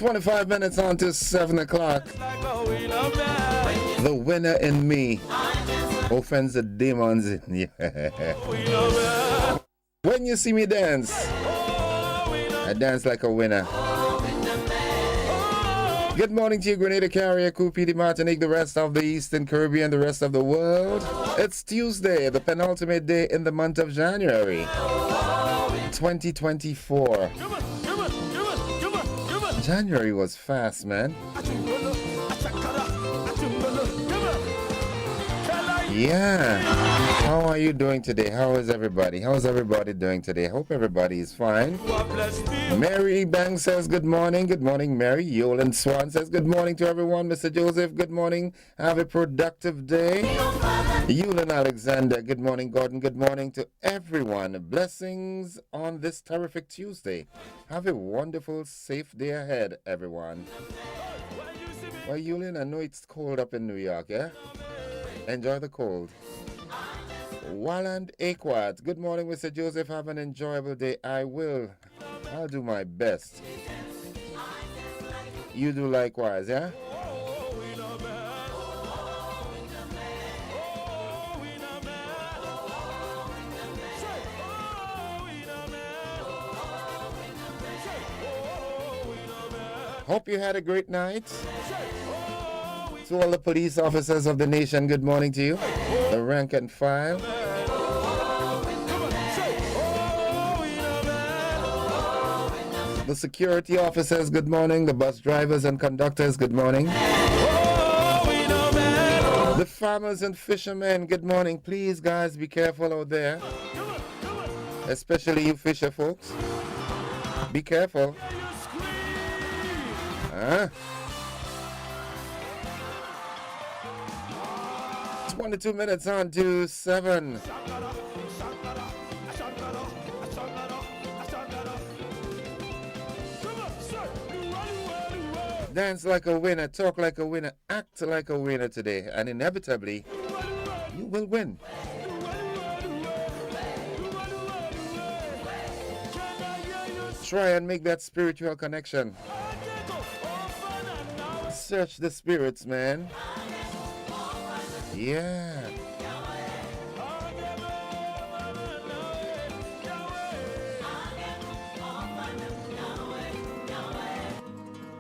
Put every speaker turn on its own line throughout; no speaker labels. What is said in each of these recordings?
25 minutes on to 7 o'clock. The winner in me offends the demons in you. When you see me dance, I dance like a winner. Good morning to you, Grenada, Carrier, Coupé, Martinique, the rest of the Eastern Caribbean, the rest of the world. It's Tuesday, the penultimate day in the month of January 2024. January was fast, man. Yeah. How are you doing today? How is everybody? How's everybody doing today? Hope everybody is fine. Mary Bang says good morning. Good morning, Mary. Yolan Swan says good morning to everyone. Mr. Joseph, good morning. Have a productive day. Yolan Alexander, good morning. Gordon, good morning to everyone. Blessings on this terrific Tuesday. Have a wonderful, safe day ahead, everyone. Well, Yolan, I know it's cold up in New York, yeah? Enjoy the cold. Walland Aquat. Good morning, Mr. Joseph. Have an enjoyable day. I will. I'll do my best. You do likewise, yeah? Hope you had a great night. To all the police officers of the nation, good morning to you. The rank and file. The security officers, good morning. The bus drivers and conductors, good morning. The farmers and fishermen, good morning. Please, guys, be careful out there. Especially you fisher folks. Be careful. 22 minutes on to 7. Dance like a winner, talk like a winner, act like a winner today, and inevitably, you will win. Try and make that spiritual connection. Search the spirits, man. Yeah.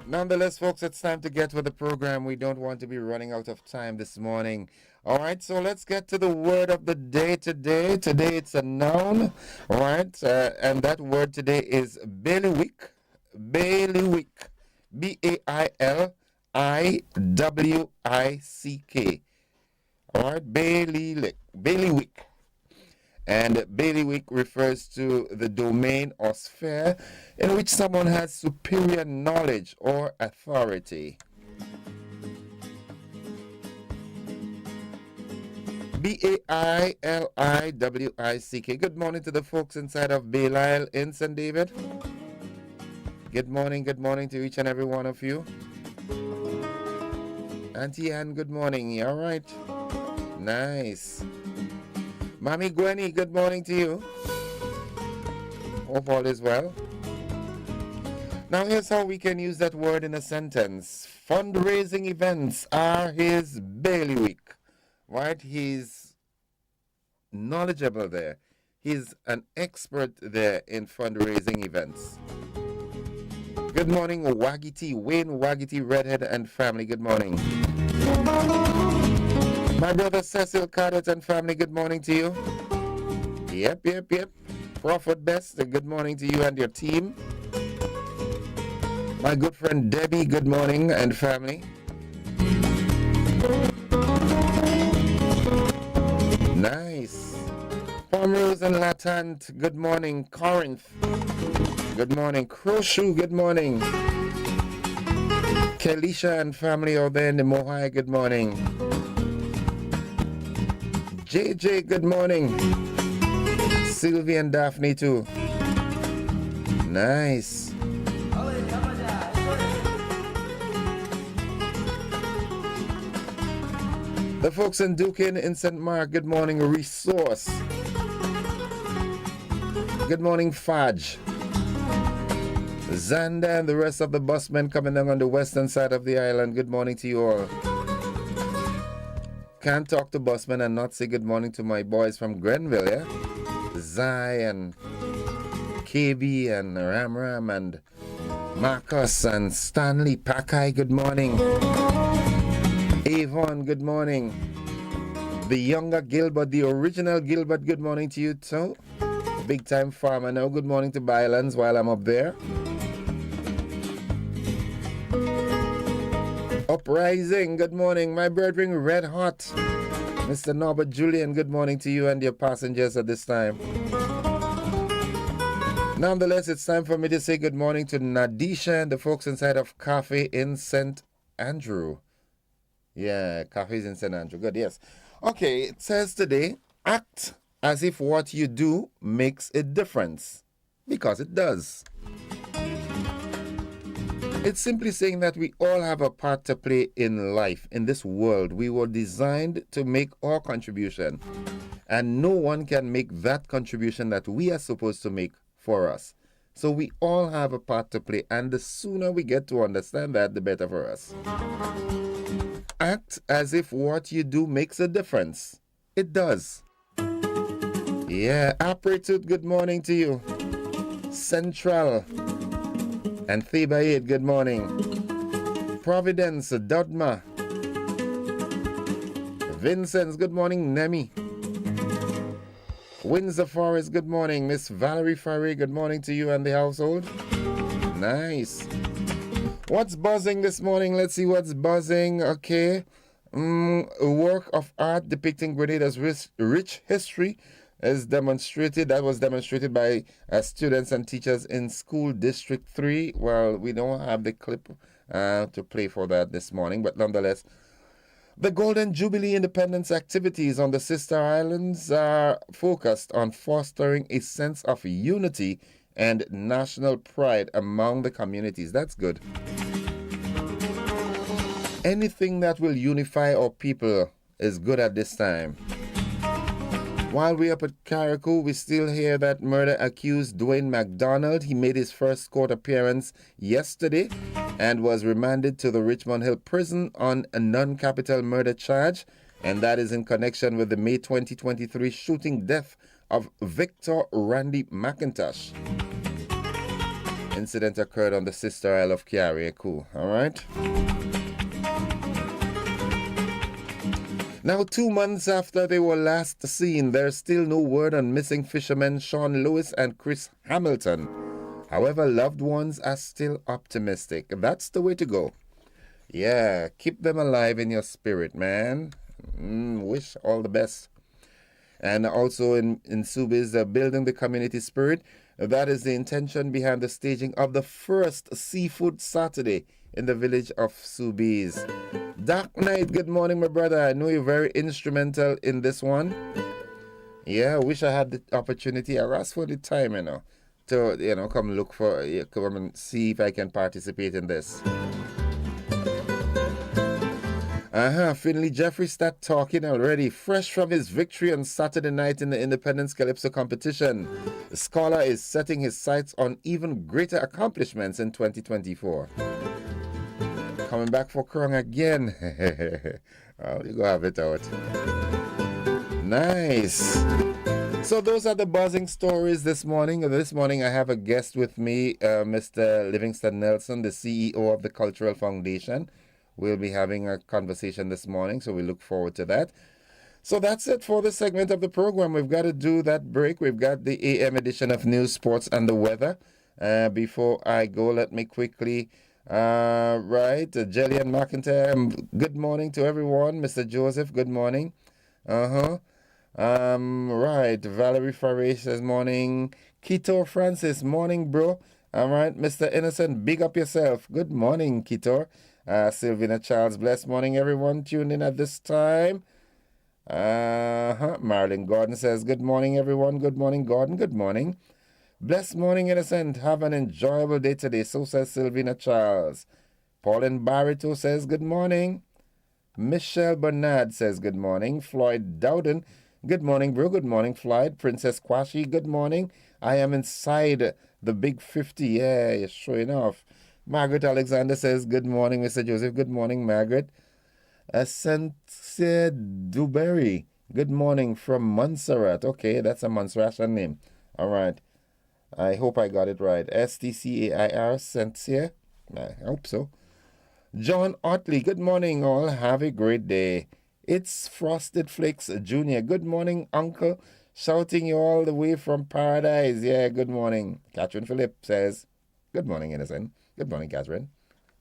Nonetheless, folks, it's time to get with the program. We don't want to be running out of time this morning. All right, so let's get to the word of the day today. Today it's a noun, all right, and that word today is bailiwick. Bailiwick. Bailiwick. All right, bailiwick. And bailiwick refers to the domain or sphere in which someone has superior knowledge or authority. Bailiwick. Good morning to the folks inside of Belial in St. David. Good morning to each and every one of you. Auntie Ann, good morning. All right. Nice. Mommy Gwenny, good morning to you. Hope all is well. Now here's how we can use that word in a sentence. Fundraising events are his bailiwick. Right? He's knowledgeable there. He's an expert there in fundraising events. Good morning, Waggy Wayne Waggy Redhead and family. Good morning. My brother Cecil Cardet and family, good morning to you. Yep. Prophet Best, good morning to you and your team. My good friend Debbie, good morning and family. Nice. Pomrose and Latant, good morning. Corinth, good morning. Crowshoe, good morning. Kelisha and family out there in the Mohai, good morning. JJ, good morning. Sylvie and Daphne too. Nice. The folks in Duquesne in St. Mark, good morning. Resource. Good morning, Fudge. Xander and the rest of the busmen coming down on the western side of the island. Good morning to you all. Can't talk to busmen and not say good morning to my boys from Grenville, yeah? Zai and KB and Ram and Marcus and Stanley Pakai, good morning. Avon, good morning. The younger Gilbert, the original Gilbert, good morning to you too. Big time farmer now, good morning to Bylands while I'm up there. Uprising, good morning. My brethren, red hot. Mr. Norbert Julian, good morning to you and your passengers at this time. Nonetheless, it's time for me to say good morning to Nadisha and the folks inside of Cafe in St. Andrew. Yeah, Cafe's in St. Andrew. Good, yes. Okay, it says today, act as if what you do makes a difference. Because it does. It's simply saying that we all have a part to play in life, in this world. We were designed to make our contribution. And no one can make that contribution that we are supposed to make for us. So we all have a part to play, and the sooner we get to understand that, the better for us. Act as if what you do makes a difference. It does. Yeah, Apretut, good morning to you. Central and Thebaid, good morning. Providence, Dodma. Vincent's, good morning. Nemi. Windsor Forest, good morning. Miss Valerie Farray, good morning to you and the household. Nice. What's buzzing this morning? Let's see what's buzzing. Okay. A work of art depicting Grenada's rich history is demonstrated. That was demonstrated by students and teachers in School District 3. Well, we don't have the clip to play for that this morning, but nonetheless, the Golden Jubilee Independence activities on the sister islands are focused on fostering a sense of unity and national pride among the communities. That's good. Anything that will unify our people is good at this time. While we're up at Carriacou, we still hear that murder-accused Dwayne McDonald. He made his first court appearance yesterday and was remanded to the Richmond Hill prison on a non-capital murder charge, and that is in connection with the May 2023 shooting death of Victor Randy McIntosh. Incident occurred on the sister isle of Carriacou. All right. Now, 2 months after they were last seen, there's still no word on missing fishermen Sean Lewis and Chris Hamilton. However, loved ones are still optimistic. That's the way to go. Yeah, keep them alive in your spirit, man. Wish all the best. And also in Subiz, building the community spirit. That is the intention behind the staging of the first Seafood Saturday in the village of Subiz. Dark Knight, good morning, my brother. I know you're very instrumental in this one. Yeah, I wish I had the opportunity. I asked for the time, to, come look for, come and see if I can participate in this. Finley Jeffrey start talking already. Fresh from his victory on Saturday night in the Independence Calypso competition, the scholar is setting his sights on even greater accomplishments in 2024. Coming back for Krong again. Oh, you go have it out. Nice. So those are the buzzing stories this morning. This morning I have a guest with me, Mr. Livingston Nelson, the CEO of the Cultural Foundation. We'll be having a conversation this morning, so we look forward to that. So that's it for this segment of the program. We've got to do that break. We've got the AM edition of News, Sports, and the Weather. Before I go, let me quickly... Jillian McIntyre, good morning to everyone. Mr. Joseph, good morning. Valerie Farray says morning. Kitor Francis, morning, bro. All right, Mr. Innocent, big up yourself. Good morning, Kitor. Sylvina Charles, blessed morning, everyone tuned in at this time. Marilyn Gordon says, good morning, everyone. Good morning, Gordon. Good morning. Blessed morning, Innocent. Have an enjoyable day today. So says Sylvina Charles. Pauline Barito says good morning. Michelle Bernard says good morning. Floyd Dowden, good morning, bro. Good morning, Floyd. Princess Kwashi, good morning. I am inside The big 50. Yeah, you're showing off. Margaret Alexander says, good morning, Mr. Joseph. Good morning, Margaret. Cynthia Dewberry. Good morning from Montserrat. Okay, that's a Montserratian name. All right. I hope I got it right. STCAIR, Cynthia. I hope so. John Otley. Good morning, all. Have a great day. It's Frosted Flakes Jr. Good morning, Uncle. Shouting you all the way from Paradise. Yeah, good morning. Catherine Phillip says, good morning, Innocent. Good morning, Catherine.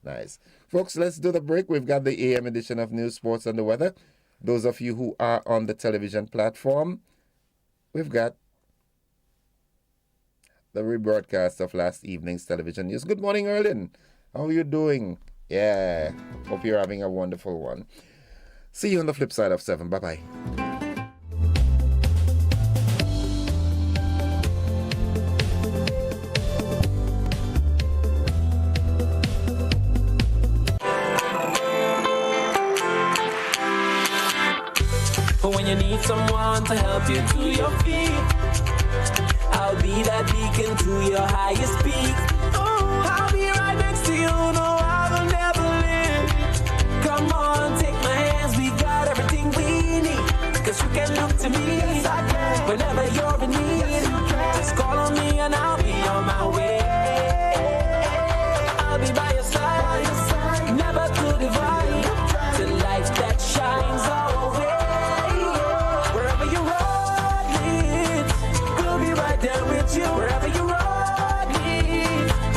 Nice. Folks, let's do the break. We've got the AM edition of News, Sports, and the Weather. Those of you who are on the television platform, we've got the rebroadcast of last evening's television news. Good morning, Erlin. How are you doing? Yeah, hope you're having a wonderful one. See you on the flip side of 7. Bye-bye.
But when you need someone to help you to your feet, I'll be that beacon to your highest peak. Oh, I'll be right next to you, no, I will never leave. Come on, take my hands, we got everything we need. Cause you can look to me, yes, I can. Whenever you're in need, yes, just call on me and I'll be on my way. I'll be by your side, never to divide, the light that shines our way. Wherever you road me,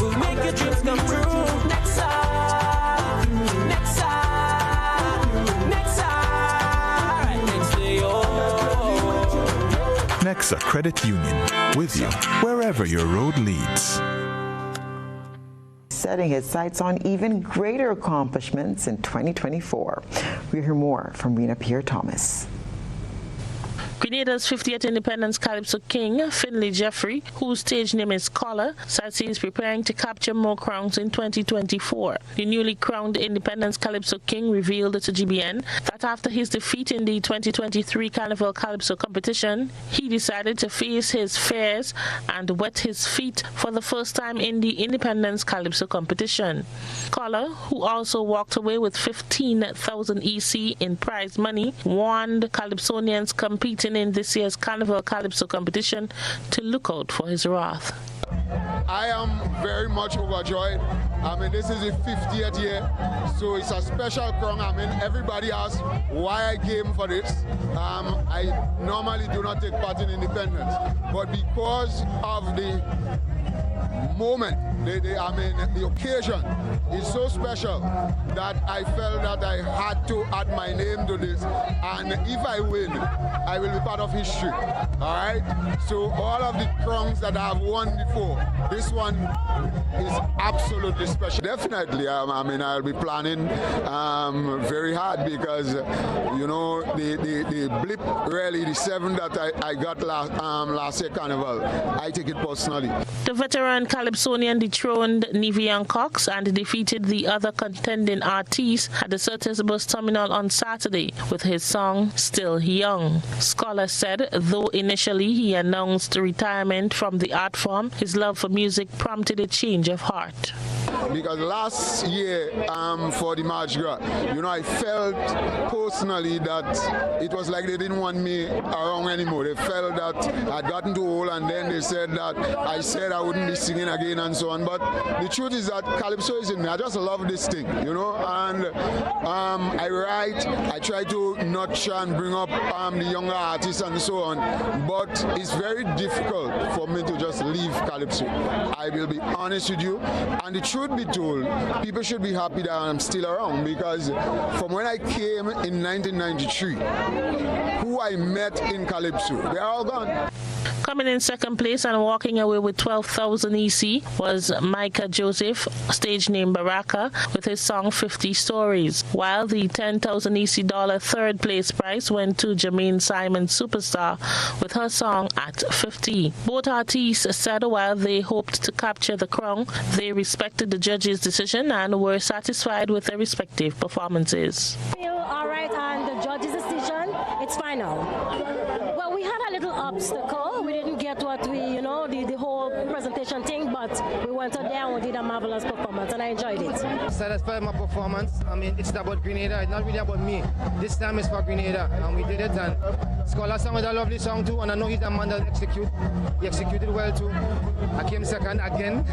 we'll make your dreams come true. Next time, next time, next time, next day, oh.
Nexa Credit Union, with you wherever your road leads.
Setting its sights on even greater accomplishments in 2024. We hear more from Rena Pierre-Thomas.
Grenada's 50th Independence Calypso King, Finley Jeffrey, whose stage name is Scholar, says he is preparing to capture more crowns in 2024. The newly crowned Independence Calypso King revealed to GBN that after his defeat in the 2023 Carnival Calypso competition, he decided to face his fears and wet his feet for the first time in the Independence Calypso competition. Scholar, who also walked away with 15,000 EC in prize money, warned Calypsonians competing in this year's Carnival Calypso competition to look out for his wrath.
I am very much overjoyed. I mean, this is the 50th year, so it's a special crown. I mean, everybody asks why I came for this. I normally do not take part in independence, but because of the moment, the occasion is so special that I felt that I had to add my name to this. And if I win, I will be part of history. All right? So all of the crowns that I've won before, this one is absolutely special. Definitely, I'll be planning very hard because, you know, the blip really, the 7 that I got last year Carnival, I take it personally.
The veteran Calypsonian dethroned Nivian Cox and defeated the other contending artiste at the Curtis Bus Terminal on Saturday with his song Still Young. Scholar said though initially he announced retirement from the art form, his love for music prompted a change of heart.
Because last year for the March Gras, you know, I felt personally that it was like they didn't want me around anymore. They felt that I'd gotten too old, and then they said that I said I wouldn't be singing again and so on. But the truth is that Calypso is in me. I just love this thing, you know, and I write, I try to nurture and bring up the younger artists and so on, but it's very difficult for me to just leave Calypso. I will be honest with you, and the truth be told, people should be happy that I'm still around, because from when I came in 1993, who I met in Calypso, they're all gone.
Coming in second place and walking away with 12,000 EC was Micah Joseph, stage name Baraka, with his song 50 Stories, while the 10,000 EC third place prize went to Jermaine Simon Superstar with her song At 50. Both artists said while they hoped to capture the crown, they respected the judges' decision and were satisfied with their respective performances.
I feel all right on the judges' decision. It's final. Well, we had a little obstacle. We didn't get what we, the whole presentation competition thing, but we went out there and we did a marvelous performance, and I enjoyed it.
Satisfied my performance. I mean, it's about Grenada. It's not really about me. This time it's for Grenada, and we did it. And Scholar sang with a lovely song too, and I know he's a man that execute. He executed well too. I came second again.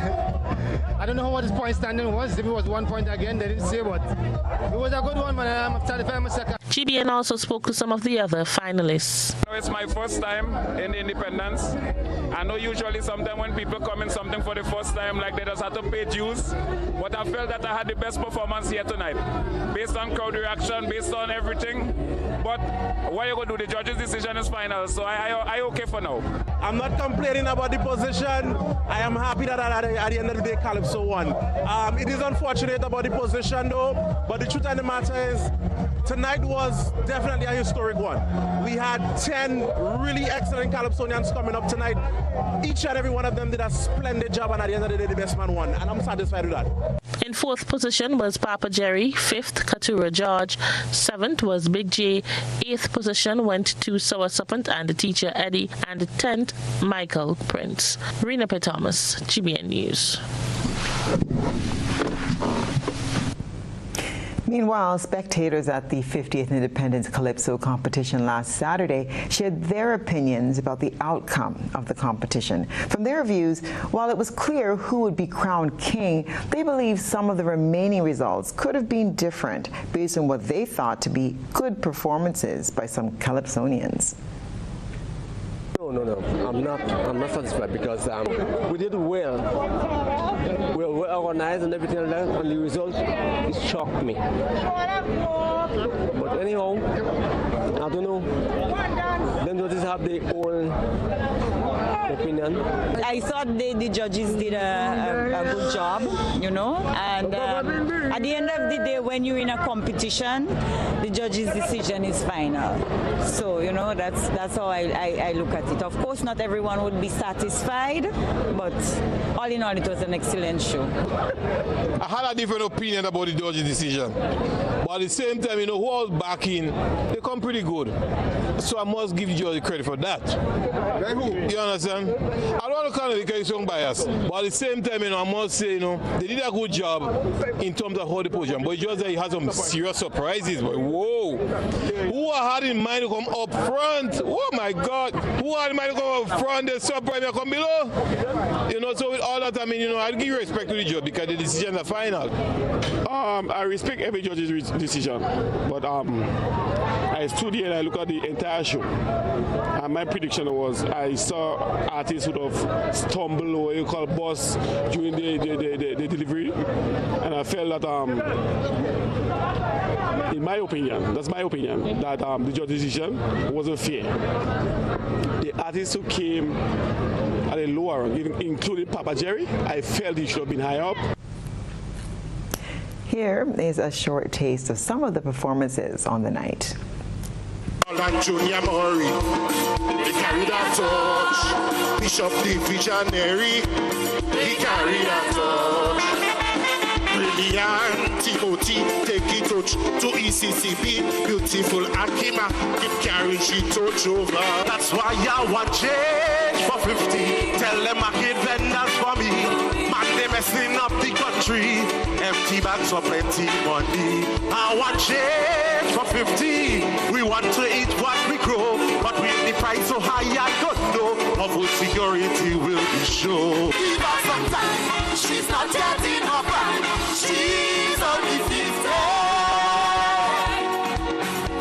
I don't know what his point standing was. If it was 1 point again, they didn't say, but it was a good one, man. I'm satisfied my second.
GBN also spoke to some of the other finalists.
It's my first time in Independence. I know usually sometimes when people come in something for the first time, like they just have to pay dues, but I felt that I had the best performance here tonight, based on crowd reaction, based on everything. But what you gonna do? The judge's decision is final, so I okay for now.
I'm not complaining about the position. I am happy that at the end of the day, Calypso won. It is unfortunate about the position though, but the truth of the matter is, tonight was definitely a historic one. We had 10 really excellent Calypsonians coming up tonight. Each and every one of them did a splendid job, and at the end of the day, the best man won, and I'm satisfied with that.
In fourth position was Papa Jerry, fifth Katura George, seventh was Big J, eighth position went to Sour Serpent and the teacher Eddie, and 10th Michael Prince. Rena P. Thomas, GBN News.
Meanwhile, spectators at the 50th Independence Calypso competition last Saturday shared their opinions about the outcome of the competition. From their views, while it was clear who would be crowned king, they believe some of the remaining results could have been different based on what they thought to be good performances by some Calypsonians.
No, I'm not satisfied because we did well. We were well organized and everything like that, and the result, it shocked me. But anyhow, I don't know. Them judges have their own opinion.
I thought the judges did a good job, you know, and at the end of the day, when you're in a competition, the judge's decision is final. So, you know, that's how I look at it. Of course, not everyone would be satisfied, but all in all, it was an excellent show.
I had a different opinion about the judge's decision, but at the same time, you know, who I was backing, they come pretty good. So I must give the judge credit for that. You understand? I don't want to kind of carry some bias, but at the same time, you know, I must say, you know, they did a good job in terms of how the position, but just that he had some serious surprises. But whoa, who I had in mind to come up front? Oh my God, who had in mind to come up front? The surprise will come below. You know, so with all that, I mean, you know, I give respect to the judge because the decisions are final.
I respect every judge's decision, but I stood here and I look at the entire show. And my prediction was I saw artists who have stumbled or you call boss during the delivery, and I felt that in my opinion, that's my opinion, that the judge's decision wasn't fair. The artists who came at a lower rank, including Papa Jerry, I felt he should have been higher up.
Here is a short taste of some of the performances on the night.
Junior Murray, he carried a torch. Bishop the Visionary, he carried a torch. Brilliant Timothy, take it touch to ECCB. Beautiful Akima, keep carrying she touch over. That's why I want change for 50. Tell them I get vendors for me. Man, they messing up the country. Empty bags of plenty money. I want change for 50. We want to eat what we grow, but with the price so high, I don't know of what security will be sure. Give her some time. She's not yet in her prime. She's only 50.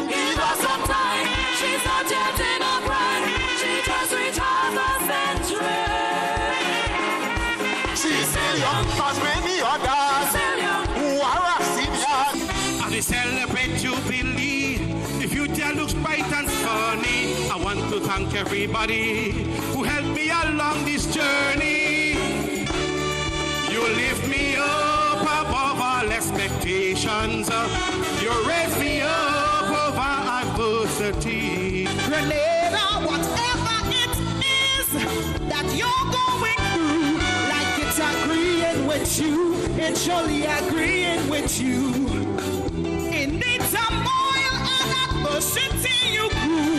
Give her some time. She's not yet in her prime. She just reached half a century. She's still young as many others who are seniors.
And they celebrate Jubilee. The future looks bright and sunny. I want to thank everybody who helped me along this journey. You lift me up above all expectations. You raise me up over adversity.
Grenada, whatever it is that you're going through, like it's agreeing with you, it's surely agreeing with you. It needs some oil and adversity you grew.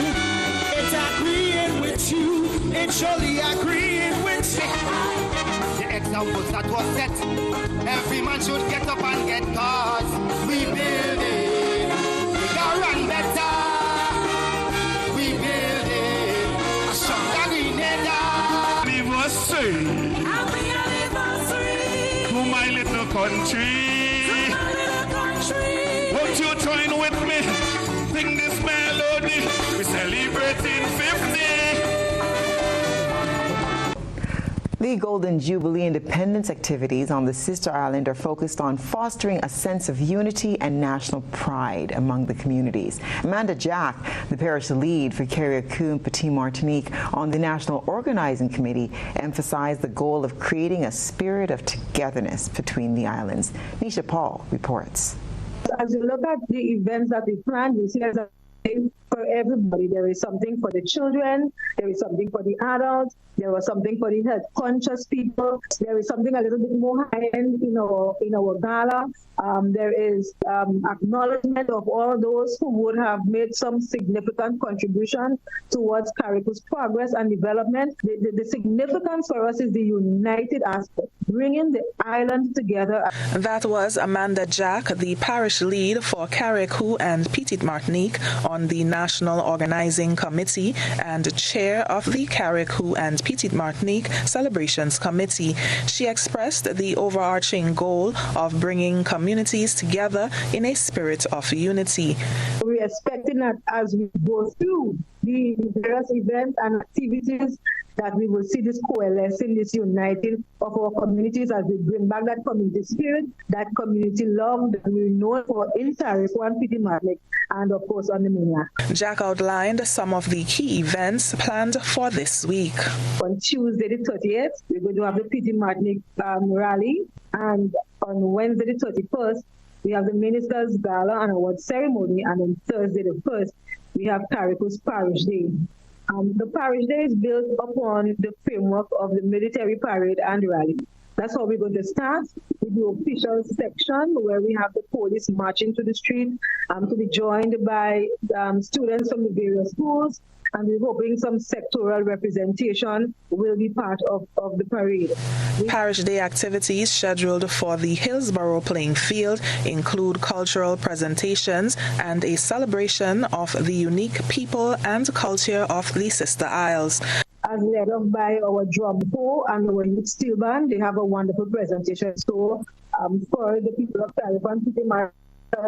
It's agreeing with you, it's surely agreeing with you.
examples that was set. Every man should get up and get cause we building. We gotta run better. We building a stronger Grenada.
Anniversary.
Happy anniversary
To my little country. Won't you join with me? Sing this melody. We're celebrating 50.
The Golden Jubilee Independence activities on the sister island are focused on fostering a sense of unity and national pride among the communities. Amanda Jack, the parish lead for Carriacou and Petite Martinique on the National Organizing Committee, emphasized the goal of creating a spirit of togetherness between the islands. Nisha Paul reports.
As you look at the events that we planned, you see there's something for everybody. There is something for the children, there is something for the adults, there was something for the health conscious people, there is something a little bit more high-end in our gala. There is acknowledgement of all those who would have made some significant contribution towards Carriacou's progress and development. The significance for us is the united aspect, bringing the island together.
That was Amanda Jack, the parish lead for Carriacou and Petite Martinique on the National Organizing Committee and chair of the Carriacou and Petite Martinique Celebrations Committee. She expressed the overarching goal of bringing communities together in a spirit of unity.
We're expecting that as we go through the various events and activities, that we will see this coalescing, this uniting of our communities as we bring back that community spirit, that community love that we know for in Carriacou and Petite Martinique, and of course on the mainland.
Jack outlined some of the key events planned for this week.
On Tuesday the 30th, we're going to have the Petite Martinique rally, and on Wednesday the 31st, we have the Ministers' Gala and Award Ceremony, and on Thursday the 1st, we have Carriacou's Parish Day. The Parish Day is built upon the framework of the military parade and rally. That's how we're going to start with the official section where we have the police marching to the street to be joined by students from the various schools, and we're hoping some sectoral representation will be part of the parade.
Parish Day activities scheduled for the Hillsborough playing field include cultural presentations and a celebration of the unique people and culture of the Sister Isles.
As led off by our drum corps and our youth steel band, they have a wonderful presentation. So for the people of Carriacou and Petite Martinique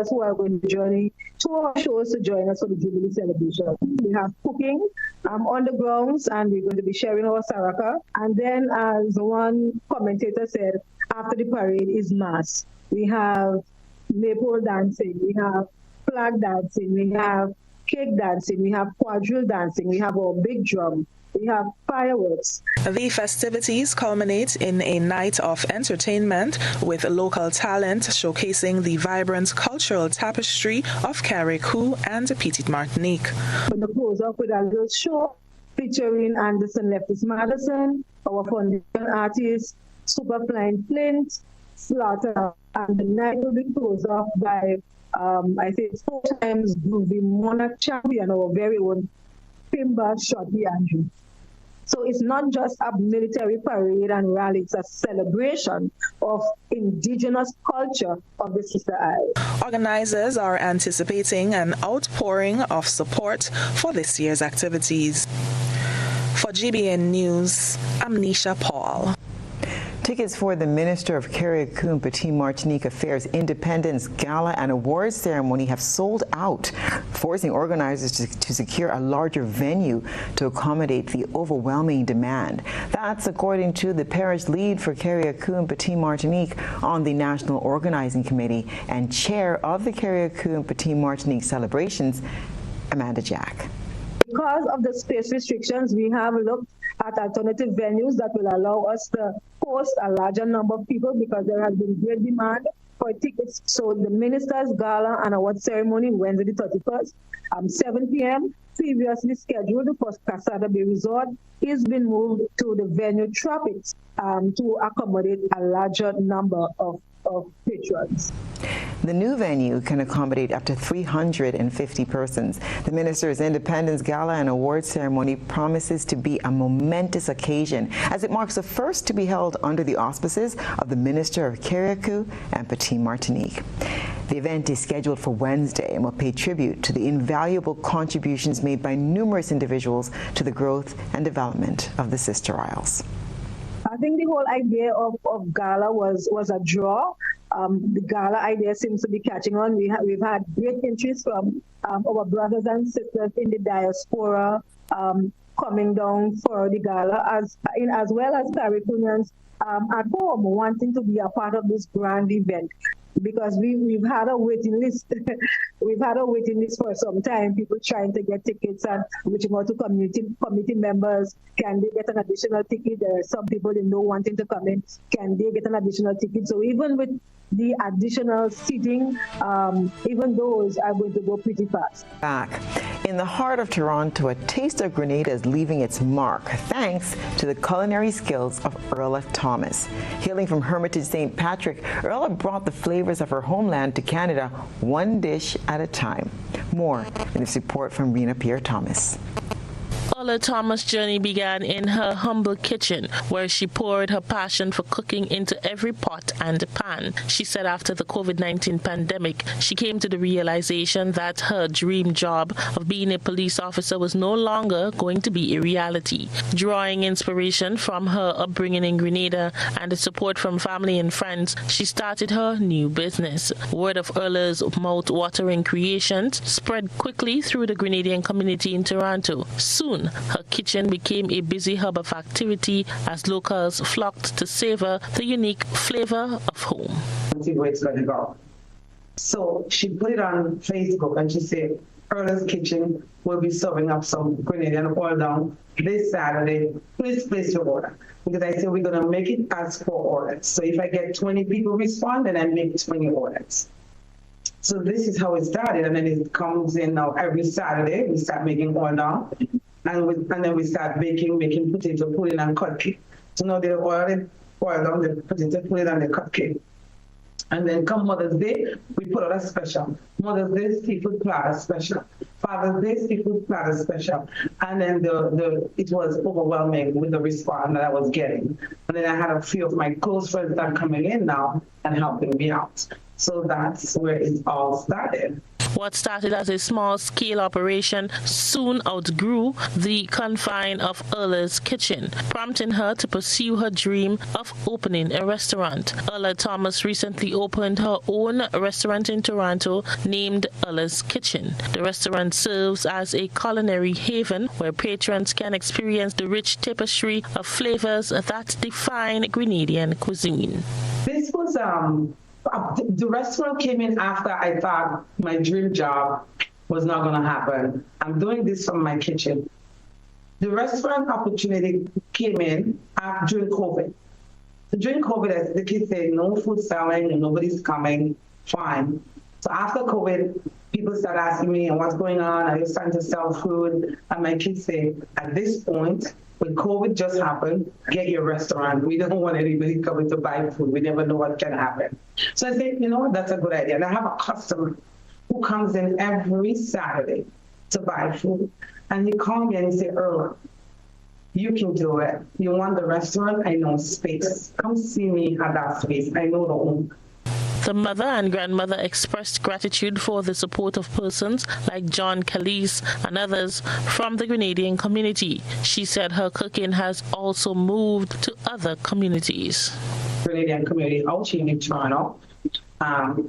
who are going to journey to our shows to join us for the Jubilee celebration. We have cooking on the grounds, and we're going to be sharing our saraka. And then, as one commentator said, after the parade is mass. We have maypole dancing, we have flag dancing, we have cake dancing, we have quadrille dancing, we have our big drum, we have fireworks.
The festivities culminate in a night of entertainment with local talent showcasing the vibrant cultural tapestry of Carriacou and Petite Martinique.
We're going to close off with a little show featuring Anderson Leftis Madison, our foundation artist, Superflying Flint, Slaughter, and the night will be closed off by, I think, 4 times groovy monarch champion, our very own Pimba Shotty Andrew. So it's not just a military parade and rally, it's a celebration of indigenous culture of the Sister Isles.
Organizers are anticipating an outpouring of support for this year's activities. For GBN News, I'm Nisha Paul.
Tickets for the Minister of Carriacou and Petite Martinique Affairs Independence Gala and Awards Ceremony have sold out, forcing organizers to secure a larger venue to accommodate the overwhelming demand. That's according to the parish lead for Carriacou and Petite Martinique on the National Organizing Committee and chair of the Carriacou and Petite Martinique celebrations, Amanda Jack.
Because of the space restrictions, we have looked at alternative venues that will allow us to host a larger number of people because there has been great demand for tickets. So the Minister's Gala and Award Ceremony, Wednesday the 31st, 7 p.m., previously scheduled for Casada Bay Resort, is being moved to the venue Tropics to accommodate a larger number of of patrons.
The new venue can accommodate up to 350 persons. The Minister's Independence Gala and Award Ceremony promises to be a momentous occasion as it marks the first to be held under the auspices of the Minister of Carriacou and Petite Martinique. The event is scheduled for Wednesday and will pay tribute to the invaluable contributions made by numerous individuals to the growth and development of the Sister Isles.
I think the whole idea of gala was a draw. The gala idea seems to be catching on. We've had great interest from our brothers and sisters in the diaspora coming down for the gala, as well as Carriaconians at home wanting to be a part of this grand event. Because we've had a waiting list. We've had a waiting list for some time. People trying to get tickets and reaching out to committee members. Can they get an additional ticket? There are some people they know wanting to come in. Can they get an additional ticket? So even with the additional seating, even those are going to go pretty fast.
Back in the heart of Toronto, a taste of Grenada is leaving its mark thanks to the culinary skills of Erla Thomas. Hailing from Hermitage St. Patrick, Erla brought the flavors of her homeland to Canada, one dish at a time. More in this report from Rena Pierre-Thomas.
Erla Thomas' journey began in her humble kitchen, where she poured her passion for cooking into every pot and pan. She said after the COVID-19 pandemic, she came to the realization that her dream job of being a police officer was no longer going to be a reality. Drawing inspiration from her upbringing in Grenada and the support from family and friends, she started her new business. Word of Erla's mouth-watering creations spread quickly through the Grenadian community in Toronto. Soon, her kitchen became a busy hub of activity as locals flocked to savor the unique flavor of home.
See where it's going to go. So she put it on Facebook and she said, Erla's Kitchen will be serving up some Grenadian oil down this Saturday. Please place your order. Because I said we're going to make it as 4 orders. So if I get 20 people respond, then I make 20 orders. So this is how it started. And then it comes in now every Saturday. We start making oil down. And then we start making potato pudding and cupcake. So now they oil down the potato pudding and the cupcake. And then come Mother's Day, we put out a special. Mother's Day seafood platter special. Father's Day seafood platter special. And then it was overwhelming with the response that I was getting. And then I had a few of my close friends that are coming in now and helping me out. So that's where it all started.
What started as a small-scale operation soon outgrew the confine of Erla's kitchen, prompting her to pursue her dream of opening a restaurant. Erla Thomas recently opened her own restaurant in Toronto named Erla's Kitchen. The restaurant serves as a culinary haven where patrons can experience the rich tapestry of flavors that define Grenadian cuisine.
This was the restaurant came in after I thought my dream job was not going to happen. I'm doing this from my kitchen. The restaurant opportunity came in during COVID. So during COVID, the kids said no food selling and nobody's coming. Fine. So after COVID, people started asking me, what's going on? Are you starting to sell food? And my kids say, at this point, when COVID just happened, get your restaurant. We don't want anybody coming to buy food. We never know what can happen. So I said, you know what, that's a good idea. And I have a customer who comes in every Saturday to buy food. And he called me and he said, Erla, you can do it. You want the restaurant? I know space. Come see me at that space. I know the home.
The mother and grandmother expressed gratitude for the support of persons like John Calise and others from the Grenadian community. She said her cooking has also moved to other communities.
Grenadian community out here in Toronto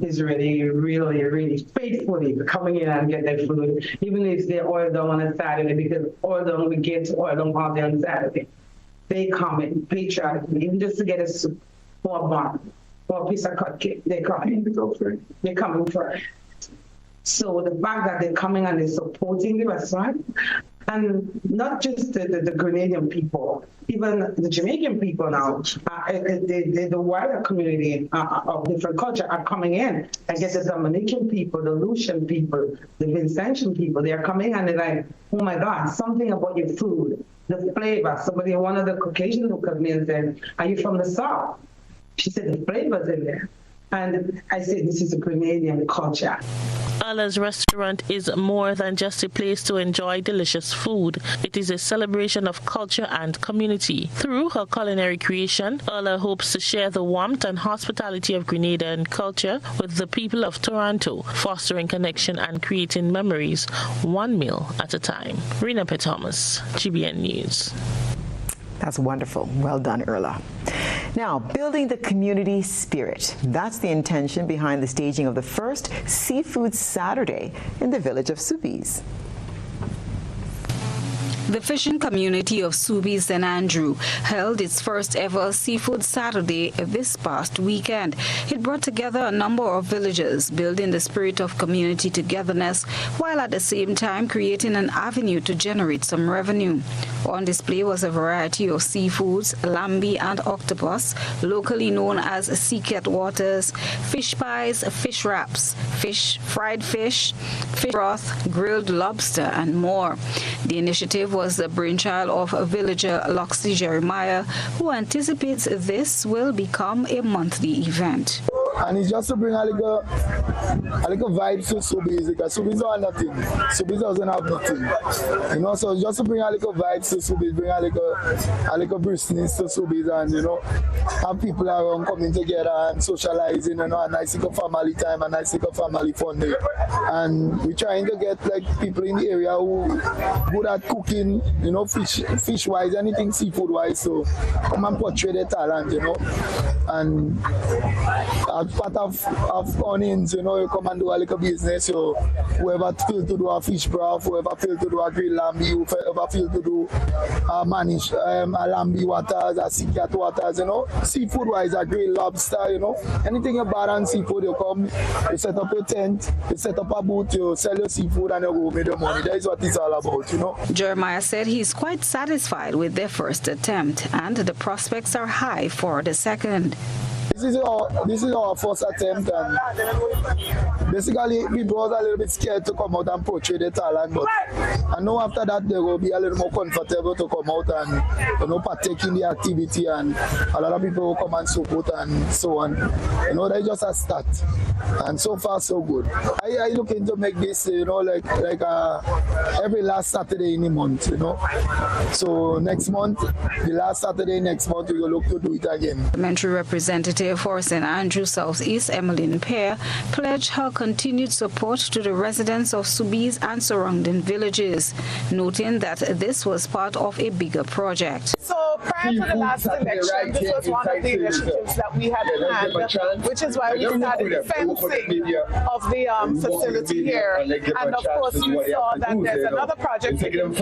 is really faithfully coming in and get their food, even if they're oil down on a Saturday, because oil down, we get to oil down all day on Saturday. They come in patriotically, even just to get a soup or a bun. Or a piece of cupcake, they're coming. They're coming for it. So the fact that they're coming and they're supporting the restaurant, and not just the Grenadian people, even the Jamaican people now, the wider community of different culture are coming in. I guess the Dominican people, the Lucian people, the Vincentian people, they are coming and they're like, oh my God, something about your food, the flavor. One of the Caucasian who came in said, are you from the South? She said, the flavor's in there. And I say this is a Grenadian culture.
Earla's restaurant is more than just a place to enjoy delicious food. It is a celebration of culture and community. Through her culinary creation, Earla hopes to share the warmth and hospitality of Grenadian culture with the people of Toronto, fostering connection and creating memories, one meal at a time. Rena P. Thomas, GBN News.
That's wonderful. Well done, Earla. Now, building the community spirit. That's the intention behind the staging of the first Seafood Saturday in the village of Soubise.
The fishing community of Soubise St. Andrew held its first ever Seafood Saturday this past weekend. It brought together a number of villagers, building the spirit of community togetherness, while at the same time creating an avenue to generate some revenue. On display was a variety of seafoods, lambi and octopus, locally known as sea cat waters, fish pies, fish wraps, fried fish broth, grilled lobster, and more. The initiative was the brainchild of villager Loxley Jeremiah, who anticipates this will become a monthly event.
And it's just to bring a little vibe to Soubise, because Soubise don't have nothing. Soubise doesn't have nothing. You know, so just to bring a little vibe to Soubise, bring a little briskness to Soubise, and, you know, have people around coming together and socializing, you know, a nice little family time, a nice little family fun day. And we're trying to get, like, people in the area who good at cooking, you know, fish-wise, anything seafood-wise, so come and portray their talent, you know. And as part of onions, you know, you come and do a little business. So whoever feel to do a fish broth, whoever feel to do a grilled lambi, whoever feel to do a lambi waters, a sea cat waters, you know. Seafood wise, a grilled lobster, you know. Anything you buy on seafood, you come, you set up your tent, you set up a booth, you sell your seafood and you go make the money. That is what it's all about, you know.
Jeremiah said he's quite satisfied with their first attempt and the prospects are high for the second.
This is our first attempt, and basically people was a little bit scared to come out and portray their talent, but I know after that they will be a little more comfortable to come out and, you know, partake in the activity, and a lot of people will come and support and so on. You know, that's just a start, and so far so good. I looking to make this, you know, like every last Saturday in the month, you know. So next month, the last Saturday next month, we will look to do it again.
Parliamentary representative for St. Andrew Southeast, Emmeline Pear, pledged her continued support to the residents of Soubise and surrounding villages, noting that this was part of a bigger project.
So prior to the last election, this was one of the initiatives that we had in hand, which is why we started the fencing of the facility here. And of course, we saw that there's another project taking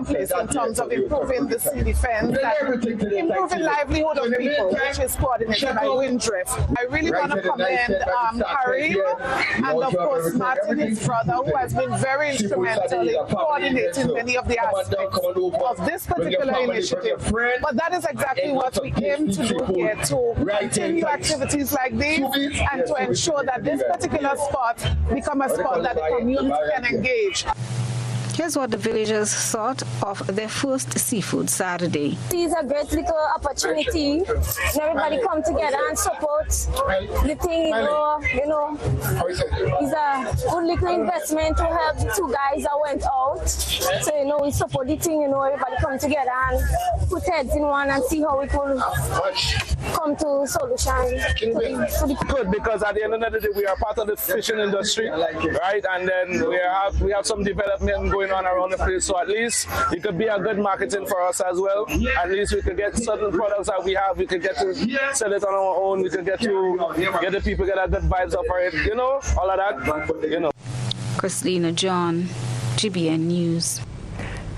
place in terms of improving the city fence and improving livelihood of people, which is coordinated by Windrift. I really want to commend Harry and of course Martin, his brother, who has been very instrumental in coordinating many of the aspects of this particular initiative. But that is exactly what we aim to do here, to continue activities like these and to ensure that this particular spot become a spot that the community can engage.
Here's what the villagers thought of their first Seafood Saturday.
It's a great little opportunity. Everybody come together and support the thing, you know. It's a good little investment to help the two guys that went out. So, you know, we support the thing, you know, everybody come together and put heads in one and see how we could come to solution.
Good, because at the end of the day, we are part of the fishing industry, right? And then we have some development going on around the place, so at least it could be a good marketing for us as well. At least we could get certain products that we have, we could get to sell it on our own, we could get to get the people get a good vibes up for it, you know, all of that, you know.
Christina John, GBN News.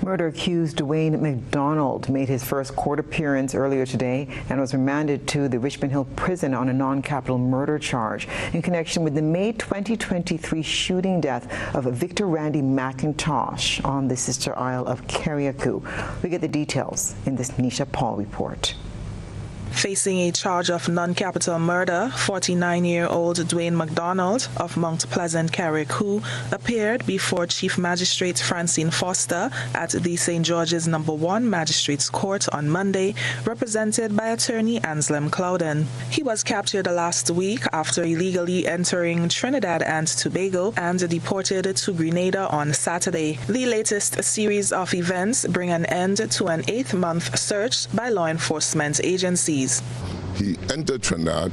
Murder-accused Dwayne McDonald made his first court appearance earlier today and was remanded to the Richmond Hill prison on a non-capital murder charge in connection with the May 2023 shooting death of Victor Randy McIntosh on the sister isle of Carriacou. We get the details in this Nisha Paul report.
Facing a charge of non-capital murder, 49-year-old Dwayne McDonald of Mount Pleasant Carriacou appeared before Chief Magistrate Francine Foster at the St. George's No. 1 Magistrates Court on Monday, represented by attorney Anselm Clouden. He was captured last week after illegally entering Trinidad and Tobago and deported to Grenada on Saturday. The latest series of events bring an end to an 8-month search by law enforcement agencies.
He entered Trinidad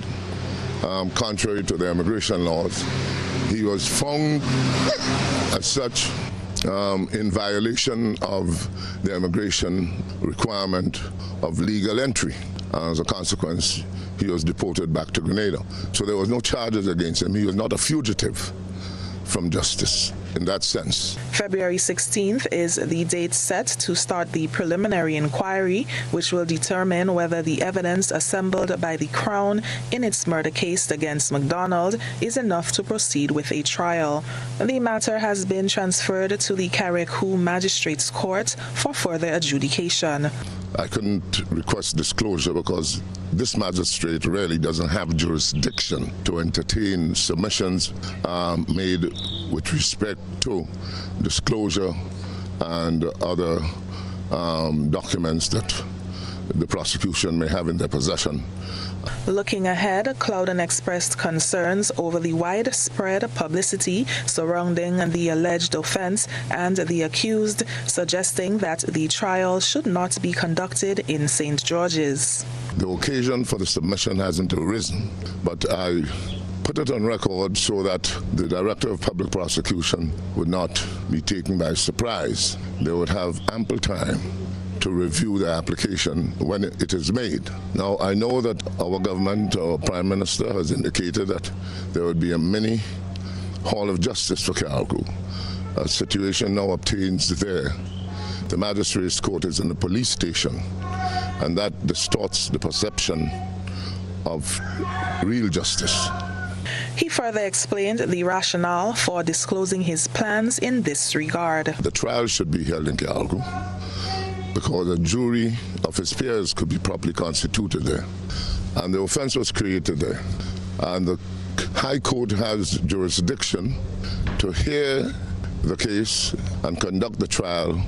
contrary to the immigration laws. He was found as such in violation of the immigration requirement of legal entry. As a consequence, he was deported back to Grenada. So there was no charges against him. He was not a fugitive from justice in that sense.
February 16th is the date set to start the preliminary inquiry, which will determine whether the evidence assembled by the Crown in its murder case against McDonald is enough to proceed with a trial. The matter has been transferred to the Carriacou Magistrates Court for further adjudication.
I couldn't request disclosure because this magistrate really doesn't have jurisdiction to entertain submissions made with respect to disclosure and other documents that the prosecution may have in their possession.
Looking ahead, Clouden expressed concerns over the widespread publicity surrounding the alleged offense and the accused, suggesting that the trial should not be conducted in St. George's.
The occasion for the submission hasn't arisen, but I put it on record so that the Director of Public Prosecution would not be taken by surprise. They would have ample time to review the application when it is made. Now, I know that our government, our Prime Minister, has indicated that there would be a mini Hall of Justice for Carriacou. A situation now obtains there. The Magistrates Court is in the police station, and that distorts the perception of real justice.
He further explained the rationale for disclosing his plans in this regard.
The trial should be held in Carriacou because a jury of his peers could be properly constituted there. And the offense was created there. And the High Court has jurisdiction to hear the case and conduct the trial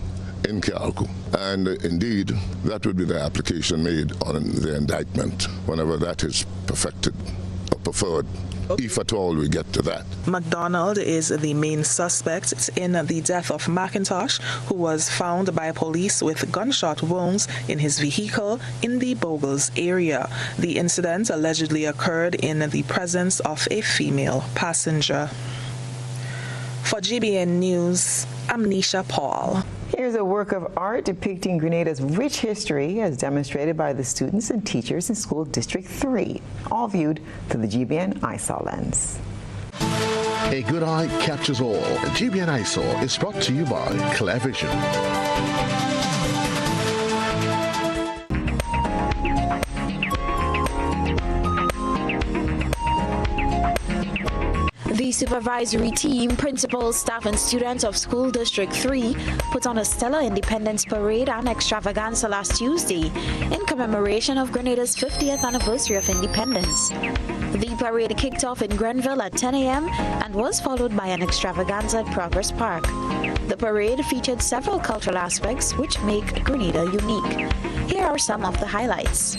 in Carriacou. And indeed, that would be the application made on the indictment whenever that is perfected or preferred. If at all we get to that.
McDonald is the main suspect in the death of McIntosh, who was found by police with gunshot wounds in his vehicle in the Bogles area. The incident allegedly occurred in the presence of a female passenger. For GBN News, I'm Nisha Paul.
Here's a work of art depicting Grenada's rich history as demonstrated by the students and teachers in School District 3, all viewed through the GBN Eyesore lens.
A good eye captures all. GBN Eyesore is brought to you by Clear Vision.
The supervisory team, principals, staff and students of School District 3 put on a stellar Independence Parade and extravaganza last Tuesday in commemoration of Grenada's 50th anniversary of independence. The parade kicked off in Grenville at 10 a.m. and was followed by an extravaganza at Progress Park. The parade featured several cultural aspects which make Grenada unique. Here are some of the highlights.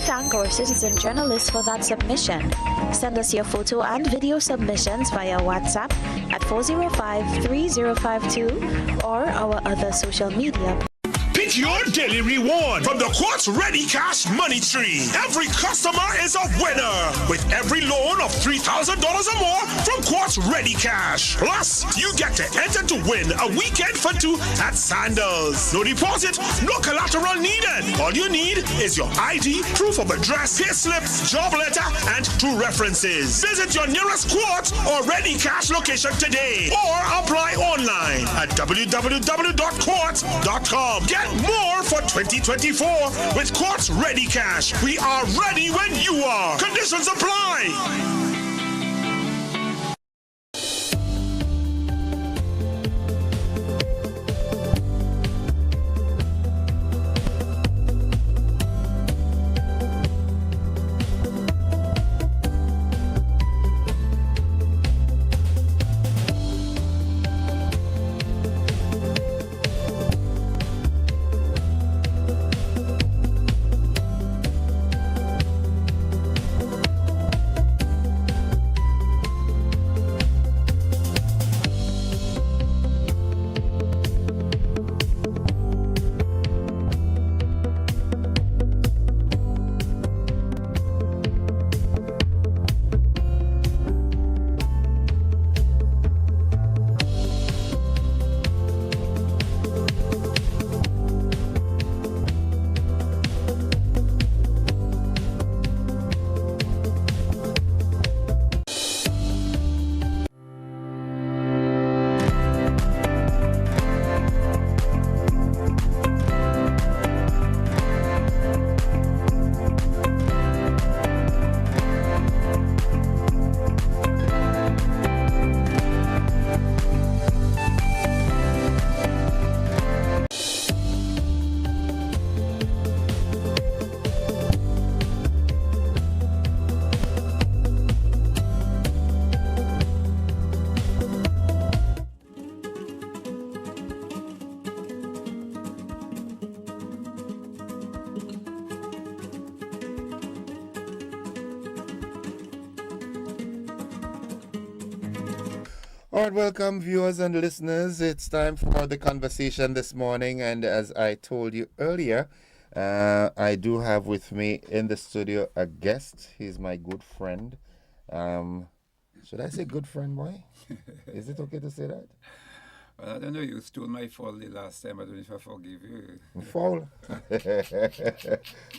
Thank our citizen journalists for that submission. Send us your photo and video submissions via WhatsApp at 405-3052 or our other social media.
Take your daily reward from the Quartz Ready Cash Money Tree. Every customer is a winner with every loan of $3,000 or more from Quartz Ready Cash. Plus, you get to enter to win a weekend for two at Sandals. No deposit, no collateral needed. All you need is your ID, proof of address, pay slips, job letter, and 2 references. Visit your nearest Quartz or Ready Cash location today or apply online at www.quartz.com. Get more for 2024 with Quartz Ready Cash. We are ready when you are. Conditions apply.
All right, welcome viewers and listeners. It's time for the conversation this morning, and as I told you earlier, I do have with me in the studio a guest. He's my good friend. Should I say good friend, boy? Is it okay to say that?
Well, I don't know. You stole my fall the last time. I don't know if I forgive you.
Fall?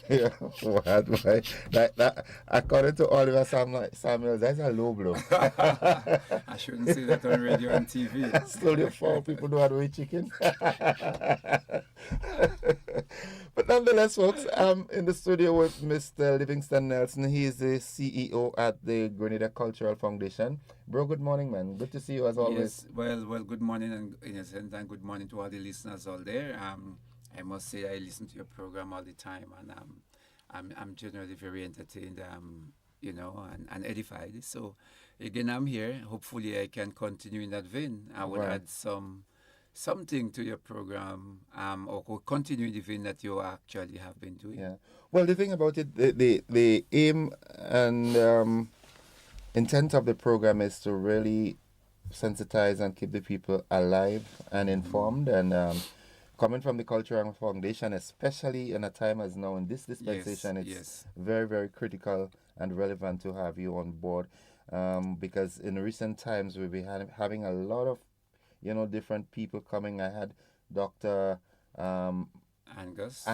Yeah, what, boy? That, according to Oliver Samuels, that's a low blow.
I shouldn't say that on radio and TV.
Stole your fall. People know how to eat chicken. But nonetheless, folks, I'm in the studio with Mr. Livingston Nelson. He is the CEO at the Grenada Cultural Foundation. Bro, good morning, man. Good to see you as always.
Yes, well, good morning, and in a sense, and good morning to all the listeners out there. I must say I listen to your program all the time, and I'm generally very entertained, and edified. So again, I'm here. Hopefully, I can continue in that vein. I will add something to your program, or continue the vein that you actually have been doing.
Yeah. Well, the thing about it, the aim and intent of the program is to really sensitize and keep the people alive and informed. And coming from the Cultural Foundation, especially in a time as now in this dispensation, it's very, very critical and relevant to have you on board, because in recent times we've been having a lot of different people coming. I had Dr. Angus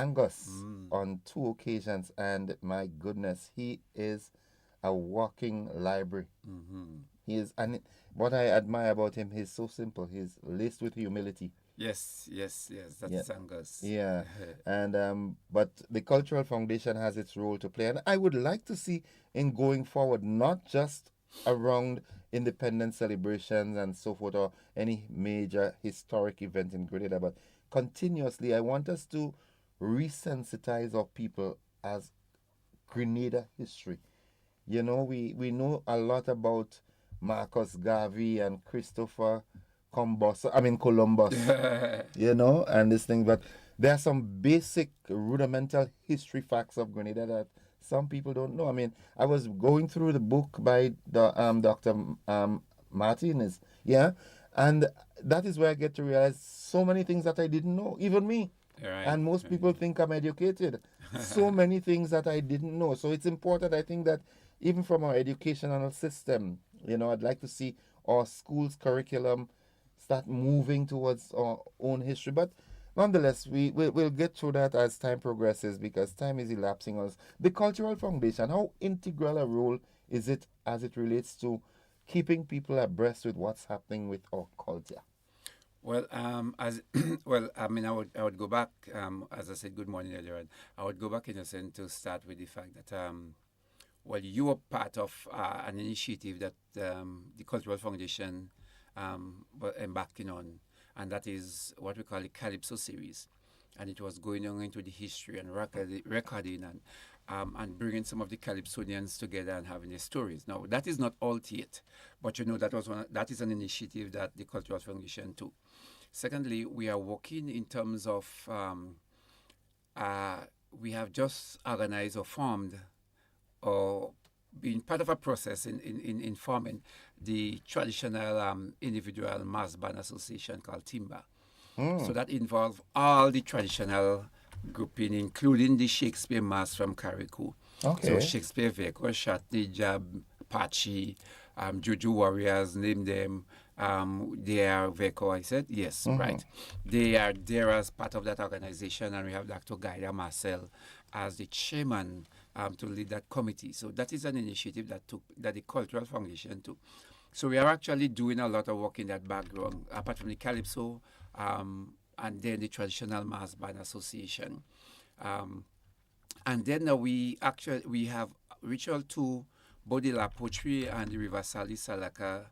on 2 occasions, and my goodness, he is a walking library. He is, and what I admire about him, he's so simple. He's laced with humility.
Yes, that's Angus.
Yeah, and but the Cultural Foundation has its role to play, and I would like to see in going forward, not just around independence celebrations and so forth, or any major historic event in Grenada, but continuously, I want us to resensitize our people as Grenada history. We know a lot about Marcus Garvey and Christopher Columbus, and this thing, but there are some basic rudimental history facts of Grenada that some people don't know. I mean, I was going through the book by Dr. Martinez, and that is where I get to realize so many things that I didn't know, even me.
Right.
And most people think I'm educated. So many things that I didn't know. So it's important, I think, that even from our educational system, I'd like to see our schools' curriculum start moving towards our own history. But nonetheless, we'll get through that as time progresses, because time is elapsing us. The Cultural Foundation, how integral a role is it as it relates to keeping people abreast with what's happening with our culture?
Well, I would go back. As I said, good morning earlier on. I would go back in a sense to start with the fact that, you are part of an initiative that the Cultural Foundation were embarking on, and that is what we call the Calypso series. And it was going on into the history and recording and bringing some of the Calypsonians together and having their stories. Now, that is not all yet, but that is an initiative that the Cultural Foundation took. Secondly, we are working in terms of, we have just organized or formed or been part of a process in forming the traditional individual mass band association called Timba. So that involves all the traditional grouping, including the Shakespeare Mass from Carriacou.
Okay.
So Shakespeare, Veko, Shatney, Jab, Apache, Juju Warriors, name them. They are Veko, I said? Yes, right. They are there as part of that organization, and we have Dr. Gaida Marcel as the chairman to lead that committee. So that is an initiative that the Cultural Foundation took. So we are actually doing a lot of work in that background, apart from the Calypso, and then the Traditional Mass Band Association. And then we have Ritual 2, both the La Poterie and the River Sali Salaka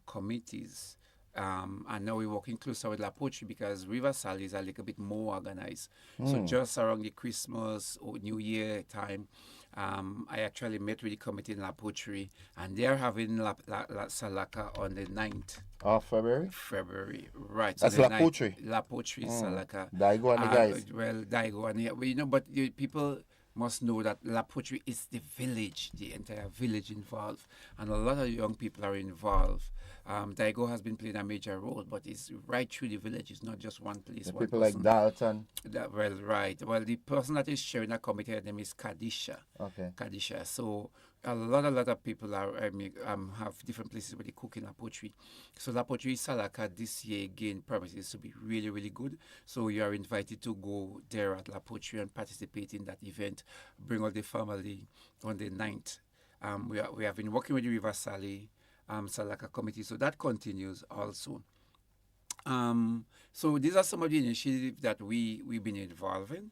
committees. And now we're working closer with La Poterie because River Sali is a little bit more organized. So just around the Christmas or New Year time, I actually met with the committee in La Poterie, and they're having La Salaka on the 9th.
Of February?
February, right.
That's
so
La Poterie?
La Poterie, Salaka.
Daigo and the guys.
Well, Daigo and but people must know that La Poterie is the village, the entire village involved, and a lot of young people are involved. Daigo has been playing a major role, but it's right through the village. It's not just one place.
The
one
people
person.
like Dalton.
Right. Well, the person that is chairing that committee, her name is Kadisha.
Okay.
Kadisha. So a lot of people are have different places where they cook in La Poterie. So La Poterie Salaka this year again promises to be really, really good. So you are invited to go there at La Poterie and participate in that event. Bring all the family on the 9th. We have been working with the River Sali Salaka committee, so that continues also. So these are some of the initiatives that we've been involved in.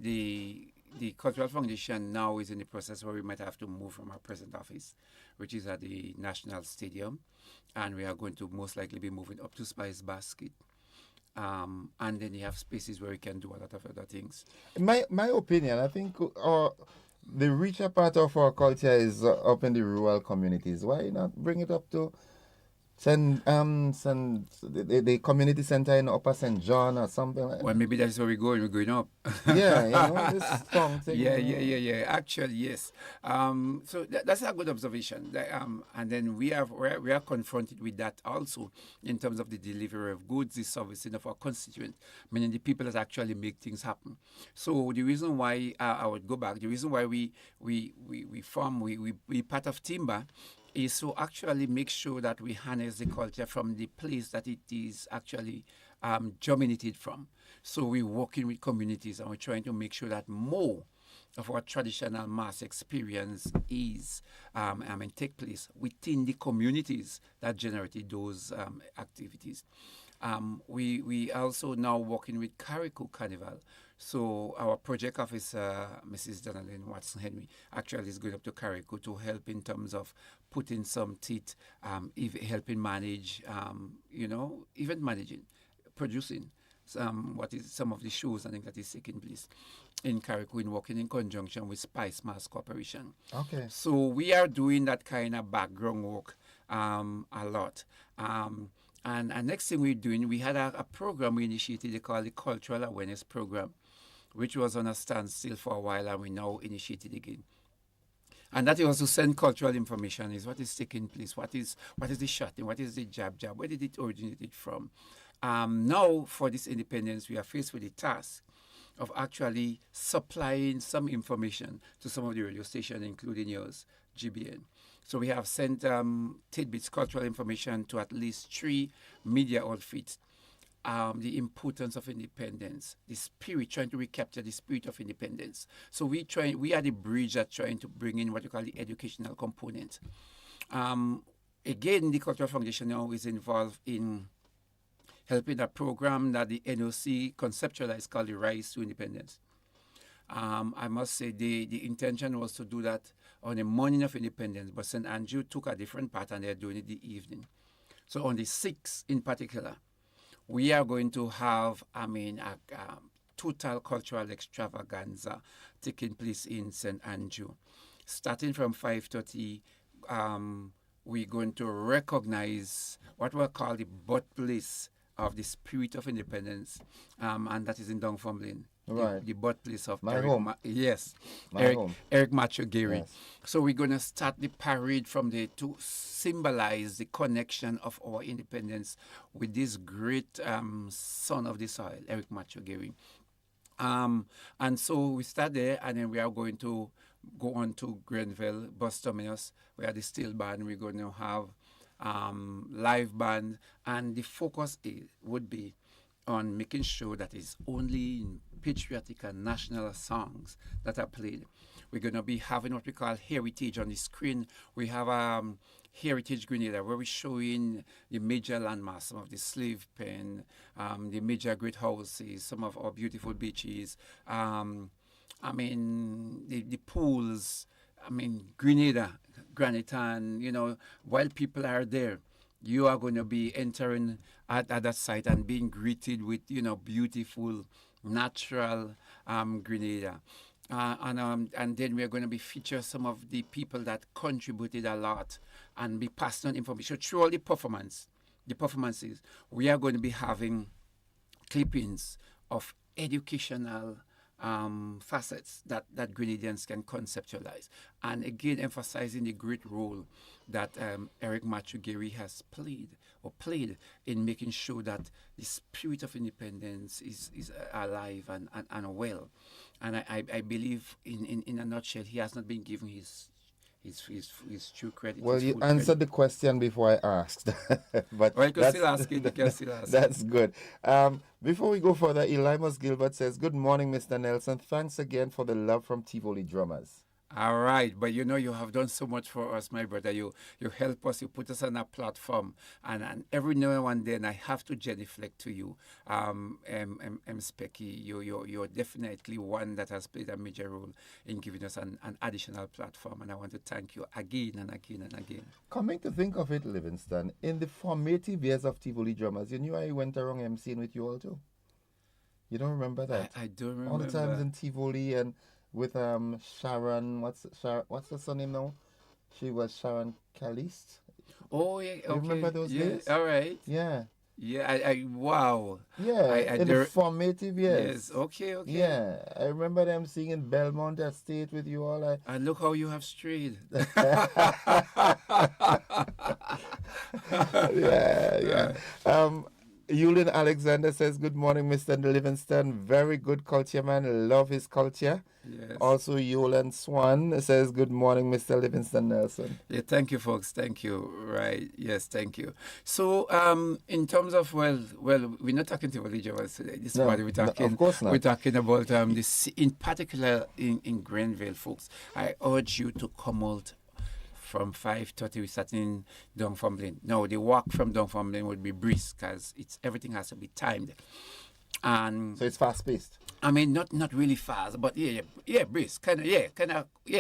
The Cultural Foundation now is in the process where we might have to move from our present office, which is at the National Stadium, and we are going to most likely be moving up to Spice Basket. And then you have spaces where we can do a lot of other things.
My opinion, I think the richer part of our culture is up in the rural communities. Why not bring it up to the community center in Upper St. John or something like that?
Well, maybe that's where we're going up.
Yeah, this strong thing.
Yeah. Actually, yes. So that's a good observation. And then we are confronted with that also in terms of the delivery of goods, the servicing of our constituents, meaning the people that actually make things happen. So the reason why I would go back, the reason why we part of Timba is to actually make sure that we harness the culture from the place that it is actually germinated from. So we're working with communities and we're trying to make sure that more of our traditional mass experience take place within the communities that generated those activities. We also now working with Carriacou Carnival. So our project officer, Mrs. Donalyn Watson-Henry, actually is going up to Carriacou to help in terms of putting some teeth, helping manage, event managing, producing some of the shows I think that is taking place in Carriacou, in working in conjunction with Spice Mass Corporation.
Okay.
So we are doing that kind of background work a lot. And next thing we're doing, we had a program we initiated called the Cultural Awareness Program, which was on a standstill for a while, and we now initiated again. And that was to send cultural information, is what is taking place, what is the shutting, what is the jab, where did it originate from? Now, for this independence, we are faced with the task of actually supplying some information to some of the radio stations, including yours, GBN. So we have sent tidbits, cultural information to at least 3 media outfits. The importance of independence, the spirit, trying to recapture the spirit of independence. So we are the bridge that trying to bring in what you call the educational component. Again, the Cultural Foundation now is involved in helping a program that the NOC conceptualized called the Rise to Independence. I must say the intention was to do that on the morning of independence, but St. Andrew took a different pattern. They're doing it the evening. So on the 6th in particular, we are going to have, a total cultural extravaganza taking place in St. Andrew. Starting from 5:30, we're going to recognize what we'll call the birthplace of the spirit of independence, and that is in Dunfermline.
Right.
The birthplace of
My
Eric
home.
Eric Macho Gary.
Yes.
So we're going to start the parade from there to symbolize the connection of our independence with this great son of the soil, Eric Macho Gary. And so we start there, and then we are going to go on to Grenville, bus terminus, where the steel band, we're going to have live band, and the focus would be on making sure that it's only patriotic and national songs that are played. We're going to be having what we call heritage on the screen. We have Heritage Grenada, where we're showing the major landmarks, some of the slave pen, the major great houses, some of our beautiful beaches, the pools, Grenada, Granitan, while people are there, you are going to be entering at that site and being greeted with, beautiful, natural Grenada. And then we're going to be feature some of the people that contributed a lot and be passing on information. So through all the performances, we are going to be having clippings of educational facets that Grenadians can conceptualize. And again, emphasizing the great role that Eric Macho Gary has played in making sure that the spirit of independence is alive and well. And I believe, in a nutshell, he has not been given his true credit.
Well, you answered the question before I asked. But
well, you can still ask it.
That's good. Before we go further, Elimus Gilbert says, "Good morning, Mr. Nelson. Thanks again for the love from Tivoli Drummers."
All right, but you have done so much for us, my brother. You help us, you put us on a platform, and every now and then I have to genuflect to you, Specky. You're definitely one that has played a major role in giving us an additional platform, and I want to thank you again and again and again.
Coming to think of it, Livingston, in the formative years of Tivoli Drummers, you knew I went around MCing with you all too. You don't remember that?
I don't remember.
All the times in Tivoli and with Sharon, what's her surname now? She was Sharon Caliste.
Oh yeah, okay.
You remember those days?
All right.
Yeah.
Yeah, wow.
Yeah, in the formative years.
Yes, okay.
Yeah, I remember them singing in Belmont Estate with you all.
And look how you have strayed.
Yeah. Yulin Alexander says, "Good morning, Mr. Livingston. Very good culture man. Love his culture."
Yes.
Also, Yulin Swan says, "Good morning, Mr. Livingston Nelson."
Yeah, thank you, folks. Thank you. Right. Yes, thank you. So, in terms of, well, we're not talking to religions today. This
No,
party we're talking.
of course not.
We're talking about this, in particular in Grenville, folks. I urge you to come out. From 5:30, we start in Dunfermline. Now, the walk from Dunfermline would be brisk because everything has to be timed. And
so it's fast paced.
Not really fast, but brisk,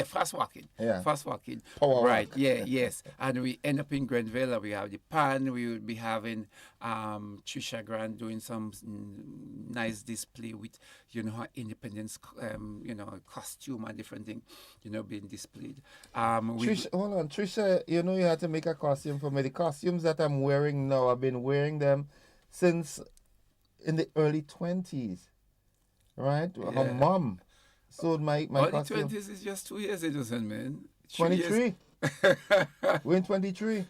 fast walking.
Yeah.
Fast walking.
Power
right.
walk.
Yes. And we end up in Grenville. We have the pan. We will be having Trisha Grant doing some nice display with her independence, costume and different thing, being displayed.
Trisha, hold on, Trisha. You had to make a costume for me. The costumes that I'm wearing now, I've been wearing them since in the early 20s. Right?
Yeah.
Her mom sold my costume.
Early 20s is just 2 years, innocent man.
23. We're in 23.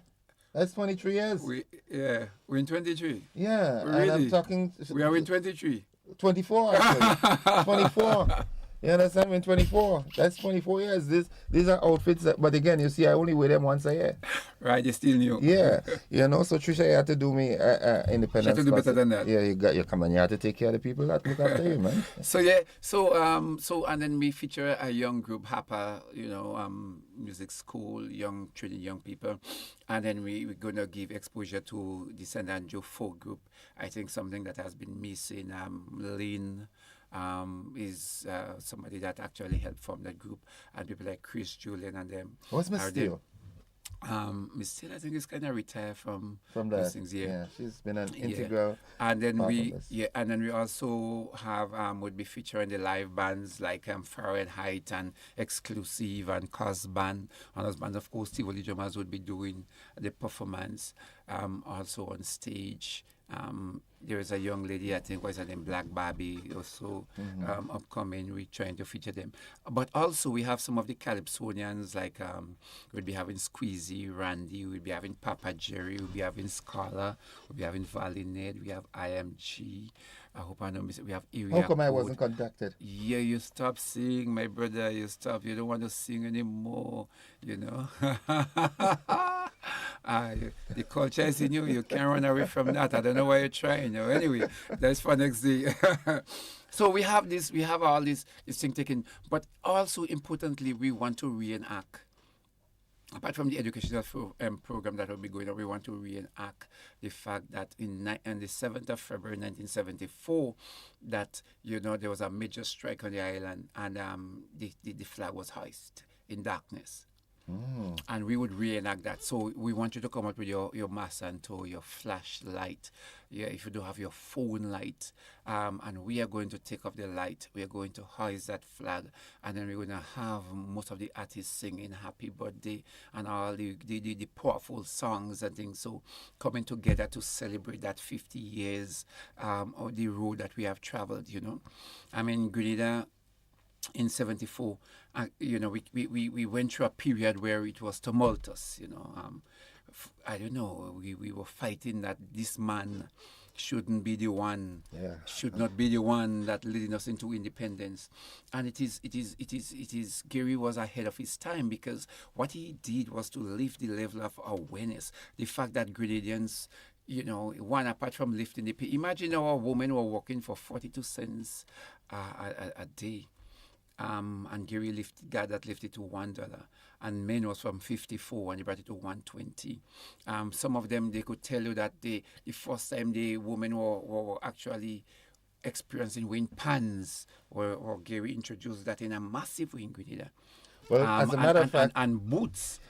That's 23 years.
We're in 23.
Yeah,
Really?
and I'm talking.
We are in 23.
24, actually. 24. You understand? We're in 24. That's 24 years. These are outfits that, but again, you see, I only wear them once a year.
Right, you still new.
Yeah, you know. So Trisha, you had to do me independence.
She had to do better than that.
Yeah, you come and you have to take care of the people that look after you, man.
So and then we feature a young group, HAPA, music school, training young people, and then we're gonna give exposure to the St. Andrew folk group. I think something that has been missing. Lynn is somebody that actually helped form that group, and people like Chris, Julian, and them.
What's Miss Steele?
Miss Steele, I think, is kind of retired from
that.
These things.
Yeah, she's been an integral.
And then we also have would be featuring the live bands like Fahrenheit and Exclusive and Cos Band. And those bands, of course, Tivoli Drummers would be doing the performance also on stage. There is a young lady, I think, was her name Black Barbie, also upcoming. We're trying to feature them. But also we have some of the Calypsonians, like we'll be having Squeezy, Randy, we'll be having Papa Jerry, we'll be having Scholar, we'll be having Valley Ned, we have IMG. I hope I know. We have Area.
How come I
Code.
wasn't contacted?
Yeah, you stop singing, my brother. You stop. You don't want to sing anymore. You know. The culture is in you. You can't run away from that. I don't know why you're trying. Anyway, that's for next day. So we have this. We have all this thing taken, but also importantly, we want to reenact. Apart from the educational program that will be going on, we want to reenact the fact that on the 7th of February 1974, that there was a major strike on the island, and the flag was hoisted in darkness. And we would reenact that. So we want you to come up with your Masanto, your flashlight, if you do have your phone light, and we are going to take off the light. We are going to hoist that flag, and then we're going to have most of the artists singing Happy Birthday and all the powerful songs and things. So coming together to celebrate that 50 years of the road that we have traveled. I mean, Grenada in 74, we went through a period where it was tumultuous, I don't know, we were fighting that this man shouldn't be the one, should not be the one that leading us into independence. And it is, Gary was ahead of his time, because what he did was to lift the level of awareness. The fact that Grenadians, one, apart from lifting the pay, imagine our women were working for 42 cents a day. And Gary got that lifted to $1, and men was from 54, and he brought it to 120. Some of them, they could tell you that the first time the women were actually experiencing wearing pants, or Gary introduced that in a massive way in Grenada.
Well, as a matter of fact,
and boots.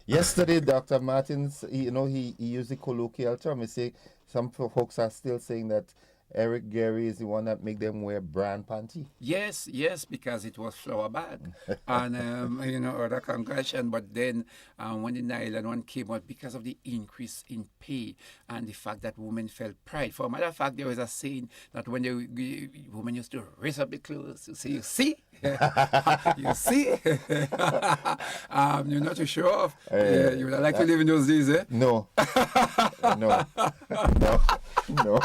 Yesterday, Dr. Martins, he used the colloquial term. He say some folks are still saying that Eric Gary is the one that make them wear brand panty.
Yes, because it was flour bag, and other congregation. But then when the nylon one came out, because of the increase in pay and the fact that women felt pride. For a matter of fact, there was a saying that when the women used to raise up the clothes, you see, you see, you're not to show off. You would like to live in those days, eh?
No. No,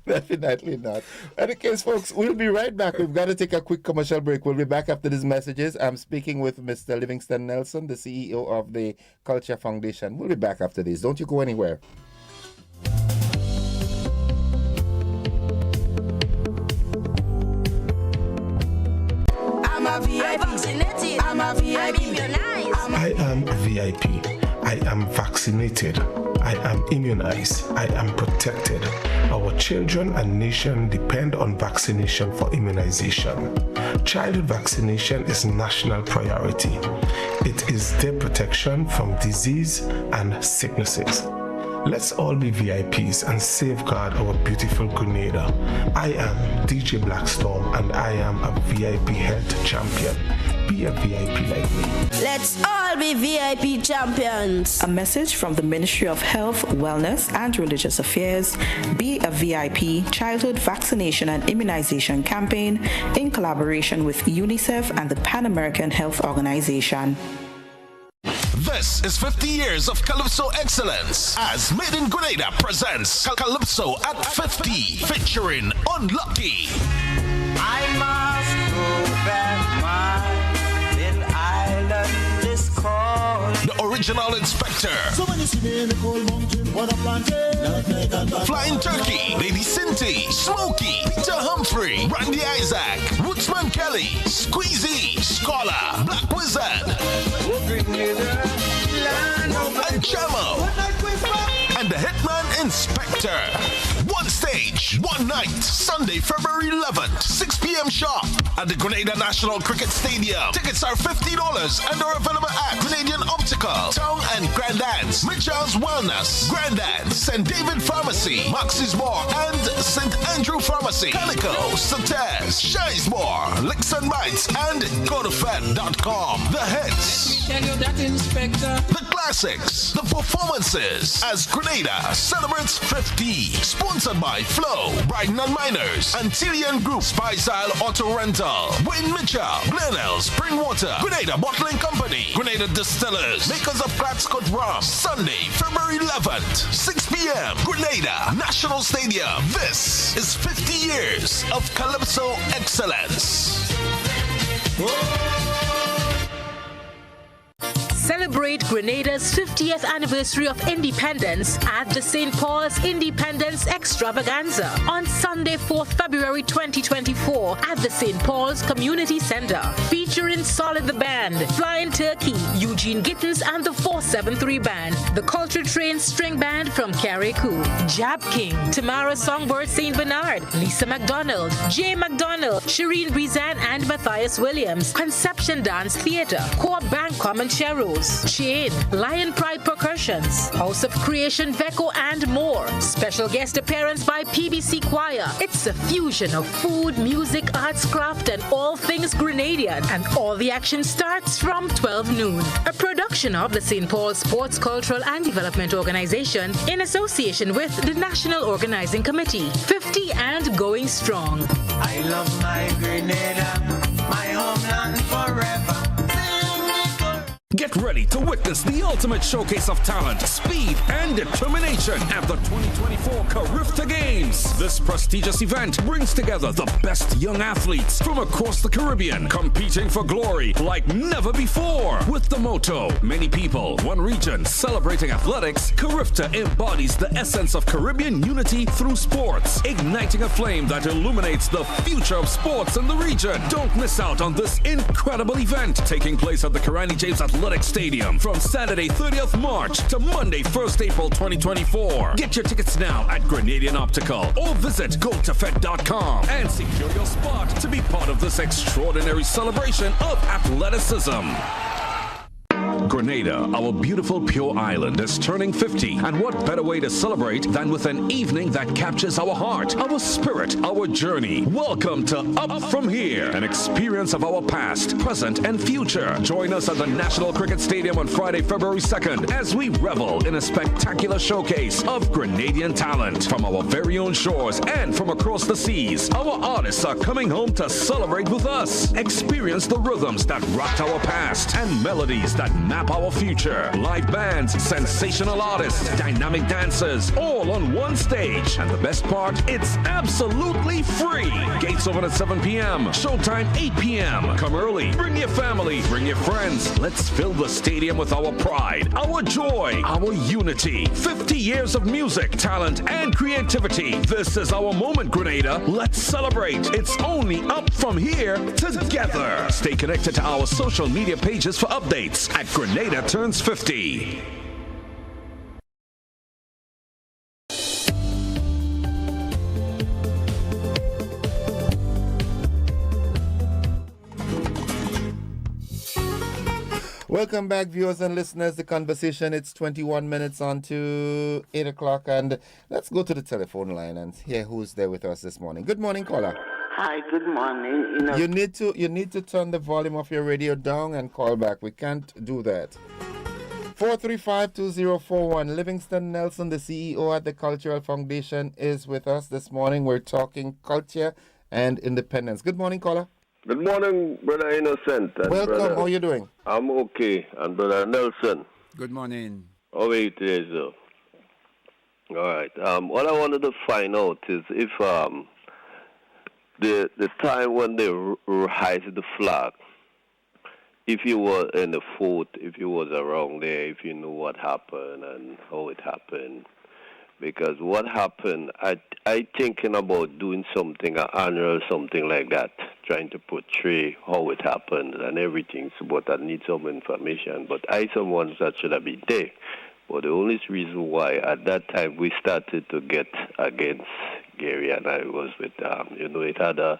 definitely not. In any case, folks, we'll be right back. We've got to take a quick commercial break. We'll be back after these messages. I'm speaking with Mr. Livingston Nelson, the CEO of the Culture Foundation. We'll be back after this. Don't you go anywhere.
I'm a VIP. Vaccinated. I'm a VIP. I'm immunized.
I am a VIP. I am vaccinated. I am immunized. I am protected. Our children and nation depend on vaccination for immunization. Childhood vaccination is national priority. It is their protection from disease and sicknesses. Let's all be VIPs and safeguard our beautiful Grenada. I am DJ Blackstorm, and I am a VIP health champion. Be a VIP like me.
Let's all be VIP champions.
A message from the Ministry of Health, Wellness and Religious Affairs. Be a VIP Childhood Vaccination and Immunization Campaign in collaboration with UNICEF and the Pan American Health Organization.
This is 50 years of Calypso excellence as Made in Grenada presents Calypso at 50 featuring Unlucky.
I must go back, my little island is calling.
The original inspector.
So when you see me in the cold mountain, what a plantain.
Flying Turkey, Lady Cinty, Smokey, Peter Humphrey, Randy Isaac, Woodsman Kelly, Squeezy, Scholar, Black Wizard, and Jamo, and the Hitman Inspector. One stage, one night, Sunday, February 11th, 6 p.m. sharp at the Grenada National Cricket Stadium. Tickets are $50 and are available at Grenadian Optical, Town and Grandad's, Mitchell's Wellness, Grandad's, St. David Pharmacy, Max's Bar, and St. Andrew Pharmacy, Calico, Sates, Shizemore, Licks and Bites, and GoToFed.com. The hits,
Tell you that, Inspector.
the classics, the performances as Grenada celebrates 50. Sponsored by Flow, Brighton and Miners, Antillean Group, Spicyle Auto Rental, Wayne Mitchell, Glenelg, Springwater, Grenada Bottling Company, Grenada Distillers, makers of Gladscott Rum. Sunday, February 11th, 6 p.m. Grenada National Stadium. This is 50 years of Calypso excellence.
Celebrate Grenada's 50th anniversary of independence at the St. Paul's Independence Extravaganza on Sunday, 4th February 2024 at the St. Paul's Community Center. Featuring Solid the Band, Flying Turkey, Eugene Gittins and the 473 Band, the Culture Train String Band from Carriacou, Jab King, Tamara Songbird St. Bernard, Lisa McDonald, Jay McDonald, Shireen Brizan and Matthias Williams, Conception Dance Theatre, Core Bank Comancheros, Chain, Lion Pride Percussions, House of Creation Veco and more. Special guest appearance by PBC Choir. It's a fusion of food, music, arts, craft and all things Grenadian, and all the action starts from 12 noon. A production of the St. Paul Sports, Cultural and Development Organization in association with the National Organizing Committee. 50 and going strong.
I love my Grenada, my homeland forever.
Get ready to witness the ultimate showcase of talent, speed, and determination at the 2024 Carifta Games. This prestigious event brings together the best young athletes from across the Caribbean, competing for glory like never before. With the motto, many people, one region, celebrating athletics, Carifta embodies the essence of Caribbean unity through sports, igniting a flame that illuminates the future of sports in the region. Don't miss out on this incredible event taking place at the Karani James Athletic Stadium from Saturday 30th March to Monday 1st April 2024. Get your tickets now at Grenadian Optical or visit GoToFed.com and secure your spot to be part of this extraordinary celebration of athleticism. Grenada, our beautiful pure island, is turning 50, and what better way to celebrate than with an evening that captures our heart, our spirit, our journey. Welcome to Up From Here, an experience of our past, present, and future. Join us at the National Cricket Stadium on Friday, February 2nd, as we revel in a spectacular showcase of Grenadian talent from our very own shores and from across the seas. Our artists are coming home to celebrate with us. Experience the rhythms that rocked our past and melodies that map our future. Live bands, sensational artists, dynamic dancers, all on one stage. And the best part, it's absolutely free. Gates open at 7 p.m. Showtime 8 p.m. Come early. Bring your family. Bring your friends. Let's fill the stadium with our pride, our joy, our unity. 50 years of music, talent, and creativity. This is our moment, Grenada. Let's celebrate. It's only up from here together. Stay connected to our social media pages for updates at Grenada Turns 50.
Welcome back, viewers and listeners. The conversation, it's 21 minutes on to 8 o'clock, and let's go to the telephone line and hear who's there with us this morning. Good morning, caller.
Hi, good morning.
You need to turn the volume of your radio down and call back. We can't do that. 435-2041. Livingston Nelson, the CEO at the Cultural Foundation, is with us this morning. We're talking culture and independence. Good morning, caller.
Good morning, Brother Innocent. And
welcome.
brother,
how are you doing?
I'm okay. And Brother Nelson.
Good morning.
Oh, wait, there's all right. What I wanted to find out is if the time when they raised the flag, if you were in the fort, if you was around there, if you knew what happened and how it happened. Because what happened, I thinking about doing something, an annual something like that, trying to portray how it happened and everything, so, but I need some information. But I someone that should have been there. But the only reason why at that time we started to get against Gary, and I was with, it had a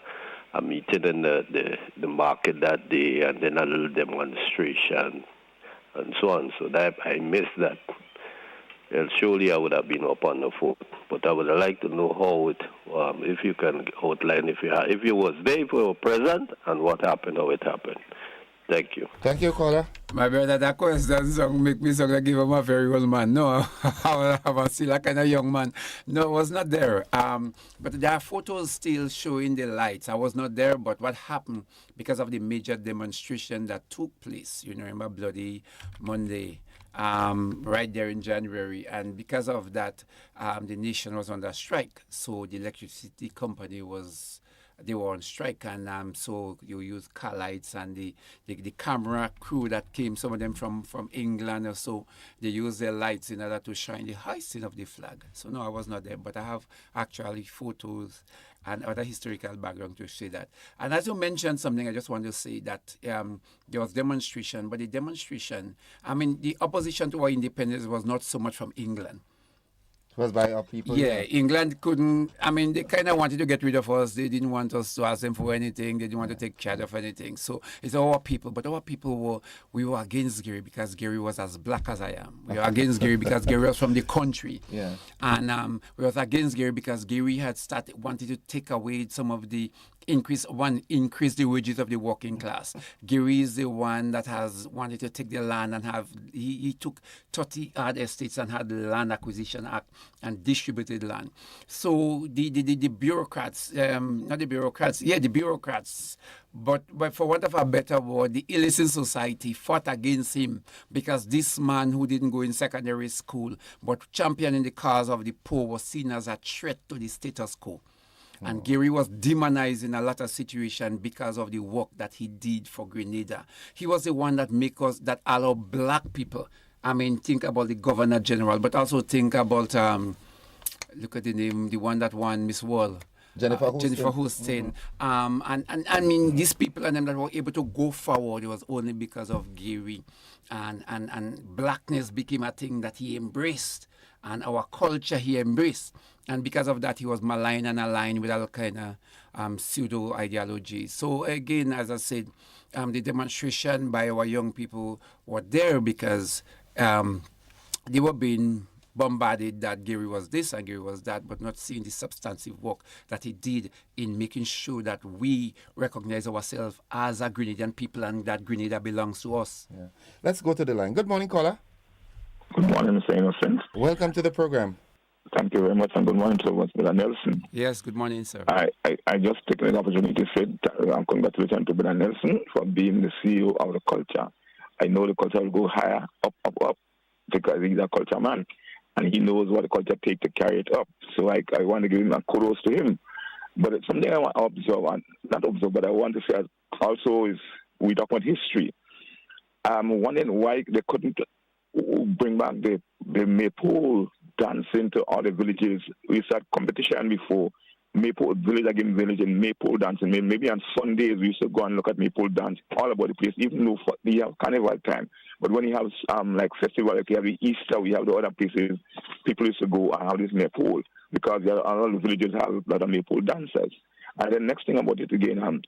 meeting in the market that day, and then a little demonstration, and so on. So that I missed that. Well, surely I would have been up on the fort, but I would like to know how it, if you can outline if you was there, if you were present, and what happened, how it happened. Thank you.
Thank you, caller.
My brother, that question song make me sort of give him a very old man. No, I was still a kind of young man. No, I was not there. But there are photos still showing the lights. I was not there, but what happened because of the major demonstration that took place, you know, remember Bloody Monday, right there in January. And because of that, the nation was under strike. So the electricity company they were on strike, and so you use car lights and the camera crew that came, some of them from England or so, they use their lights in order to shine the hoisting of the flag. So no, I was not there, but I have actually photos and other historical background to say that. And as you mentioned something, I just want to say that there was demonstration, but the demonstration, I mean, the opposition to our independence was not so much from England.
Was by our people.
Yeah, England couldn't, I mean, they kind of wanted to get rid of us. They didn't want us to ask them for anything. They didn't want to take charge of anything. So it's our people. But our people we were against Gary because Gary was as black as I am. We were against Gary because Gary was from the country.
Yeah.
And we was against Gary because Gary had wanted to take away some of the increase the wages of the working class. Gary is the one that has wanted to take the land and he took 30 odd estates and had the Land Acquisition Act and distributed land. So the bureaucrats, the bureaucrats, but for want of a better word, the illicit society fought against him because this man who didn't go in secondary school but championing the cause of the poor was seen as a threat to the status quo. And Gary was demonized in a lot of situations because of the work that he did for Grenada. He was the one that that allow black people. I mean, think about the Governor General, but also think about, look at the name, the one that won Miss World.
Jennifer
Houston. And I mean, these people and them that were able to go forward, it was only because of Gary. And blackness became a thing that he embraced. And our culture he embraced. And because of that, he was maligned and aligned with all kind of pseudo ideology. So again, as I said, the demonstration by our young people were there because they were being bombarded that Gary was this and Gary was that, but not seeing the substantive work that he did in making sure that we recognize ourselves as a Grenadian people and that Grenada belongs to us.
Yeah. Let's go to the line. Good morning, caller.
Good morning, Mr. Innocent.
Welcome to the program.
Thank you very much, and good morning to Mr. Nelson.
Yes, good morning, sir.
I just taken the opportunity to say congratulations to Brother Nelson for being the CEO of the culture. I know the culture will go higher, up, because he's a culture man, and he knows what the culture takes to carry it up. So I want to give him a kudos to him. But it's something I want to observe, but I want to say also is we talk about history. I'm wondering why they couldn't bring back the maypole dancing to all the villages. We start competition before maypole village against village and maypole dancing. Maybe on Sundays we used to go and look at maypole dance all about the place, even though we have carnival time. But when you have like festival, like you have the Easter, we have the other places, people used to go and have this maypole because all the villages have a lot of maypole dancers. And the next thing about it again,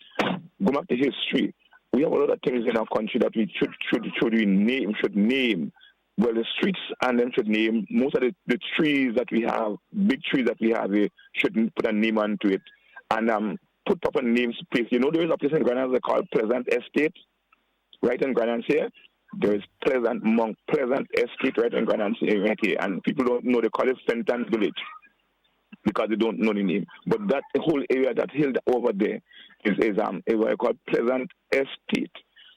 go back to history. We have a lot of things in our country that we should name. Well, the streets and them should name most of the trees that we have, big trees that we have, we should put a name onto it and put proper names to place. You know, there is a place in Grenada called Pleasant Estate, right in Grenada here. There is Pleasant Estate right in Grenada right here, and people don't know, they call it Fenton Village because they don't know the name. But that whole area, that hill over there, is what I call Pleasant Estate.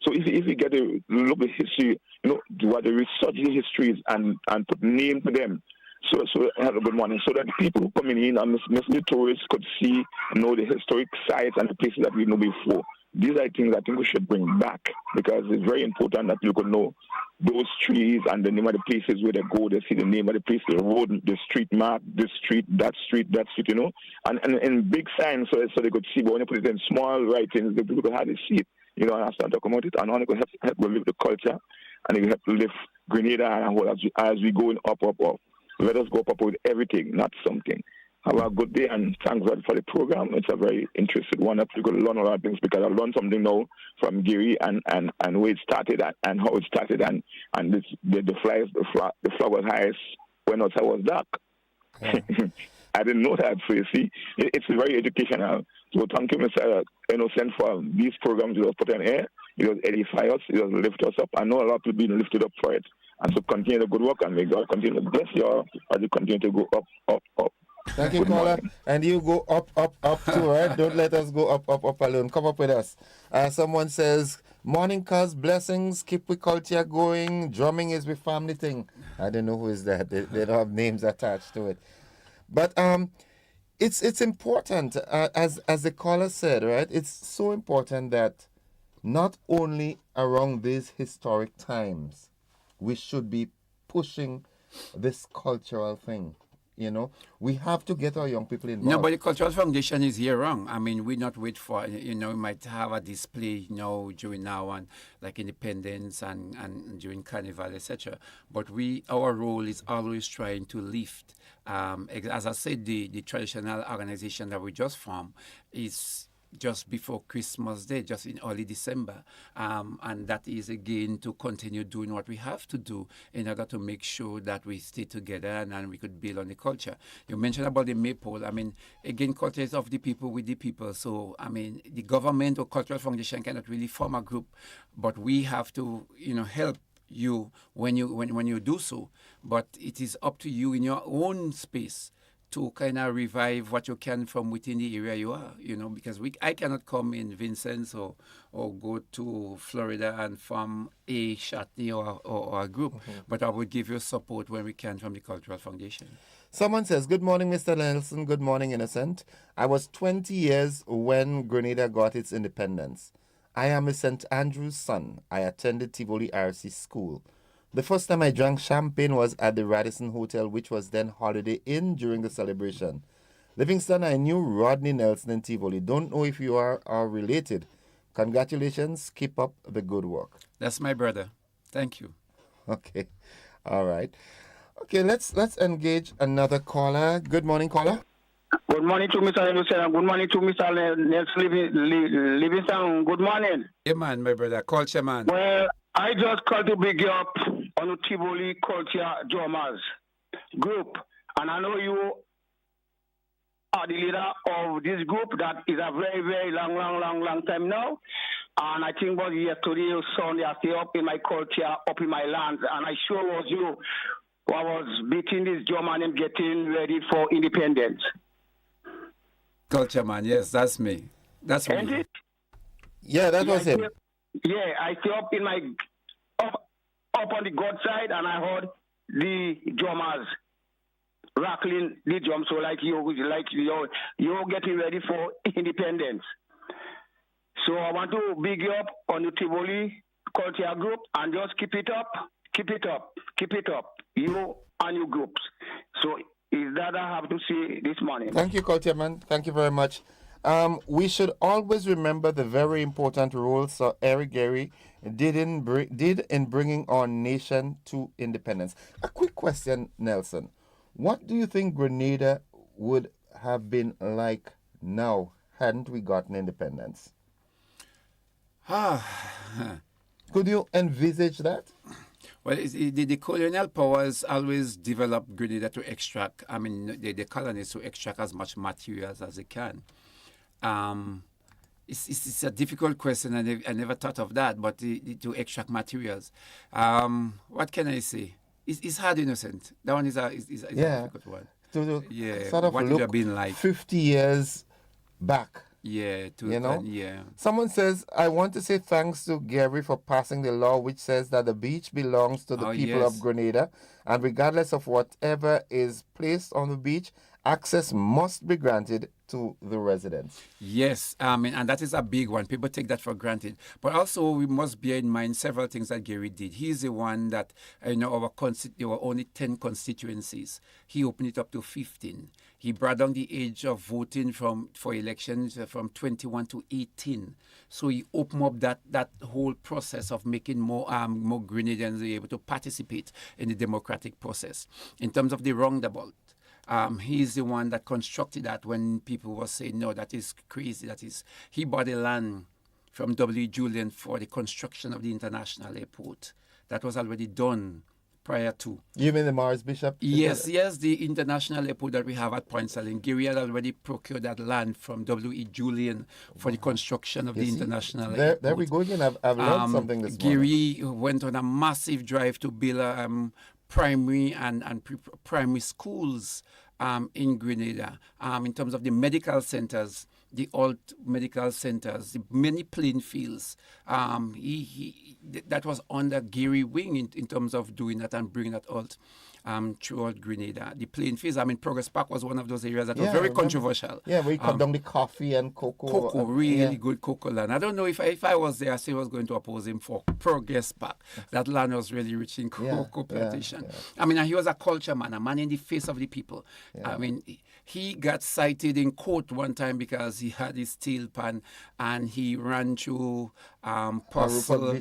So if you get a look at history, what the research the histories and put name to them. So have a good morning. So that people coming in and the tourists could see, know the historic sites and the places that we know before. These are things I think we should bring back because it's very important that you could know those trees and the name of the places where they go. They see the name of the place, the road, the street mark, this street, that street, and big signs so they could see. But when you put it in small writings, the people could hardly see it. And I start talking about it, and only could help live the culture, and it will help to live Grenada and as we go up. Let us go up with everything, not something. Have a good day and thanks God for the program. It's a very interesting one. You're going to learn a lot of things because I learned something now from Gary and where it started and how it started and the flag was highest when outside was dark. Yeah. I didn't know that. So you see, it's very educational. So thank you, Mr. Innocent, for these programs you have put in air. It was edify us. It was lift us up. I know a lot of people being lifted up for it. And so continue the good work and may God continue to bless you all as you continue to go up.
Thank you, caller. And you go up too, right? Don't let us go up alone. Come up with us. Someone says, morning, cuz, blessings, keep the culture going. Drumming is the family thing. I don't know who is that. They don't have names attached to it. But it's important, as the caller said, right? It's so important that not only around these historic times, we should be pushing this cultural thing. We have to get our young people involved.
No, but the Cultural Foundation is year round. I mean, we not wait for, we might have a display, during now and like Independence and during Carnival, etc. But our role is always trying to lift. As I said, the traditional organization that we just formed is just before Christmas Day, just in early December. And that is, again, to continue doing what we have to do in order to make sure that we stay together and we could build on the culture. You mentioned about the maypole. I mean, again, culture is of the people with the people. So, I mean, the government or Cultural Foundation cannot really form a group, but we have to, help you when you do so. But it is up to you in your own space to kind of revive what you can from within the area you are, because I cannot come in Vincennes or go to Florida and form a Chutney or a group, but I would give you support when we can from the Cultural Foundation.
Someone says, good morning, Mr. Nelson. Good morning, Innocent. I was 20 years when Grenada got its independence. I am a St. Andrew's son. I attended Tivoli RC School. The first time I drank champagne was at the Radisson Hotel, which was then Holiday Inn during the celebration. Livingston, I knew Rodney Nelson in Tivoli. Don't know if you are related. Congratulations. Keep up the good work.
That's my brother. Thank you.
Okay. All right. Okay, let's engage another caller. Good morning, caller.
Good morning to Mr. Nelson and good morning to Mr. Nelson Livingston. Good morning.
Yeah, man, my brother. Culture, man.
Well, I just called to big you up on the Tivoli Culture Drummers group. And I know you are the leader of this group that is a very, very long time now. And I think was yesterday or Sunday, I stay up in my culture, up in my land. And I sure was you who was beating this drum and getting ready for independence.
Culture, man. Yes, that's me. That's me.
Yeah, that was him.
Yeah, I stay up in my up on the God side, and I heard the drummers rattling the drum. So you're getting ready for independence. So I want to big you up on the Tivoli Culture Group and just keep it up. You and your groups. So is that I have to say this morning.
Thank you, Culture Man. Thank you very much. We should always remember the very important role Sir Eric Gary did in bringing our nation to independence. A quick question, Nelson. What do you think Grenada would have been like now hadn't we gotten independence? Could you envisage that?
Well, the colonial powers always developed Grenada to extract, the colonies to extract as much materials as they can. It's a difficult question. I never thought of that, but to extract materials. What can I say? It's hard, Innocent. That one is a difficult one.
Sort of
what
look
it have been like
50 years back
Yeah,
Someone says, I want to say thanks to Gary for passing the law which says that the beach belongs to the people of Grenada, and regardless of whatever is placed on the beach, access must be granted to the residents.
Yes, and that is a big one. People take that for granted. But also, we must bear in mind several things that Gary did. He's the one that, there were only 10 constituencies. He opened it up to 15. He brought down the age of voting for elections from 21 to 18. So he opened up that whole process of making more Grenadians able to participate in the democratic process. In terms of the roundabout, he's the one that constructed that when people were saying, no, that is crazy. He bought the land from W. Julian for the construction of the international airport. That was already done prior to.
You mean the Morris Bishop?
Yes, the international airport that we have at Point Selling. Gary had already procured that land from W.E. Julian for the construction of the international airport.
There we go again. I've learned something this morning.
Gary went on a massive drive to build primary and primary schools in Grenada. In terms of the medical centers, the old medical centers, the many playing fields, that was under Gary wing in terms of doing that and bringing that out throughout Grenada. The playing fields, Progress Park was one of those areas that was very controversial.
Yeah, where you cut down the coffee and cocoa.
Really good cocoa land. I don't know if I was there, I still was going to oppose him for Progress Park. That land was really rich in cocoa plantation. And he was a culture man, a man in the face of the people. He got cited in court one time because he had his steel pan and he ran through Purcell.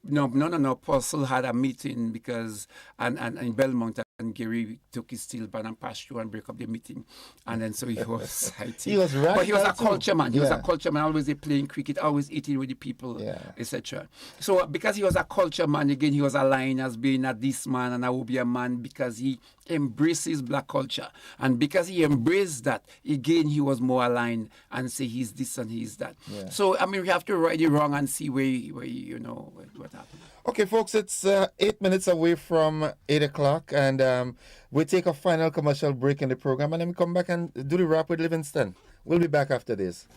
No. Purcell had a meeting because and in Belmont, and Gary took his steel pan and passed through and break up the meeting. And then so he was cited.
He was right.
But he was a culture man. He was a culture man, always playing cricket, always eating with the people, etc. So because he was a culture man, again, he was aligned as being a this man and I will be a man because he embraces black culture. And because he embraced that, again, he was more aligned and say he's this and he's that. Yeah. So, we have to right it wrong and see where what happened.
Okay, folks, it's 8 minutes away from 8 o'clock, and we take a final commercial break in the program, and then we come back and do the wrap with Livingston. We'll be back after this.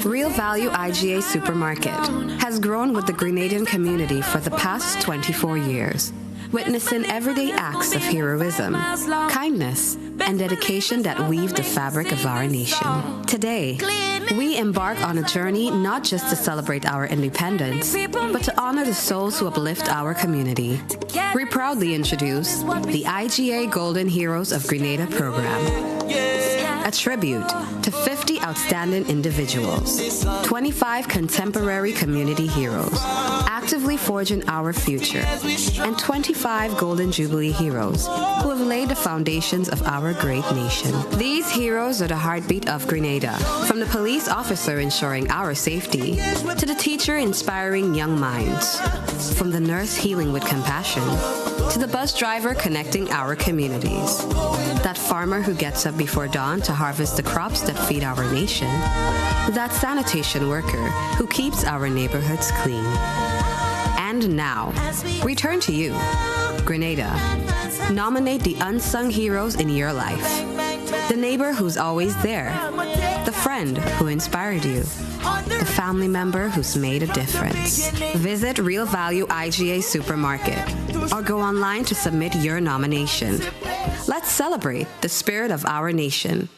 Real Value IGA Supermarket has grown with the Grenadian community for the past 24 years, witnessing everyday acts of heroism, kindness, and dedication that weave the fabric of our nation. Today, we embark on a journey not just to celebrate our independence, but to honor the souls who uplift our community. We proudly introduce the IGA Golden Heroes of Grenada program. A tribute to 50 outstanding individuals, 25 contemporary community heroes, actively forging our future, and 25 Golden Jubilee heroes who have laid the foundations of our great nation. These heroes are the heartbeat of Grenada, from the police officer ensuring our safety, to the teacher inspiring young minds, from the nurse healing with compassion, to the bus driver connecting our communities, that farmer who gets up before dawn to harvest the crops that feed our nation, that sanitation worker who keeps our neighborhoods clean. And now, we turn to you, Grenada. Nominate the unsung heroes in your life. The neighbor who's always there. The friend who inspired you. The family member who's made a difference. Visit Real Value IGA Supermarket or go online to submit your nomination. Let's celebrate the spirit of our nation.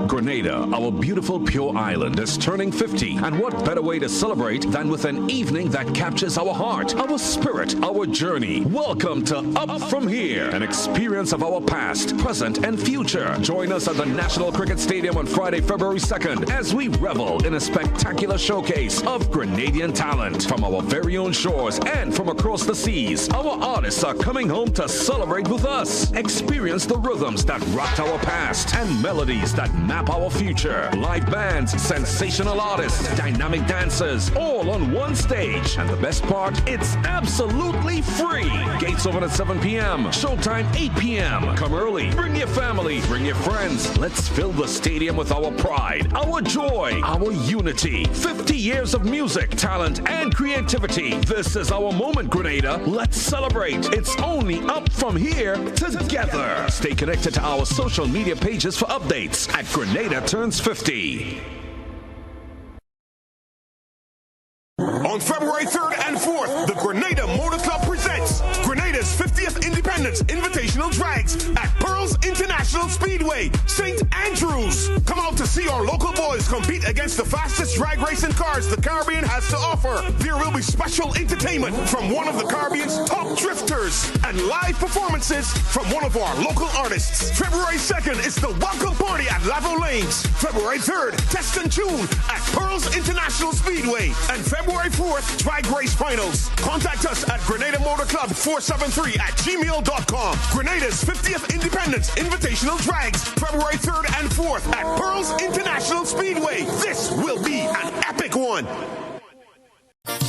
Grenada, our beautiful pure island, is turning 50. And what better way to celebrate than with an evening that captures our heart, our spirit, our journey. Welcome to Up From Here, an experience of our past, present, and future. Join us at the National Cricket Stadium on Friday, February 2nd, as we revel in a spectacular showcase of Grenadian talent from our very own shores and from across the seas. Our artists are coming home to celebrate with us. Experience the rhythms that rocked our past and melodies that map our future. Live bands, sensational artists, dynamic dancers, all on one stage. And the best part, it's absolutely free. Gates open at 7 p.m. Showtime 8 p.m. Come early. Bring your family. Bring your friends. Let's fill the stadium with our pride, our joy, our unity. 50 years of music, talent, and creativity. This is our moment, Grenada. Let's celebrate. It's only up from here together. Stay connected to our social media pages for updates at Grenada Turns 50.
On February 3rd and 4th, the Grenada Motor Club presents Grenada's 50th Independence Invitational Drags at Pearls International Speedway, St. Andrews. Come out to see our local boys compete against the fastest drag racing cars the Caribbean has to offer. There will be special entertainment from one of the Caribbean's top drifters and live performances from one of our local artists. February 2nd is the welcome party at Lavo Lanes. February 3rd, Test and Tune at Pearls International Speedway. And February 4th, drag race finals. Contact us at Grenada Motor Club 473@gmail.com. Grenada's 50th Independence Invitational Drags, February 3rd and 4th at Pearls International Speedway. This will be an epic one.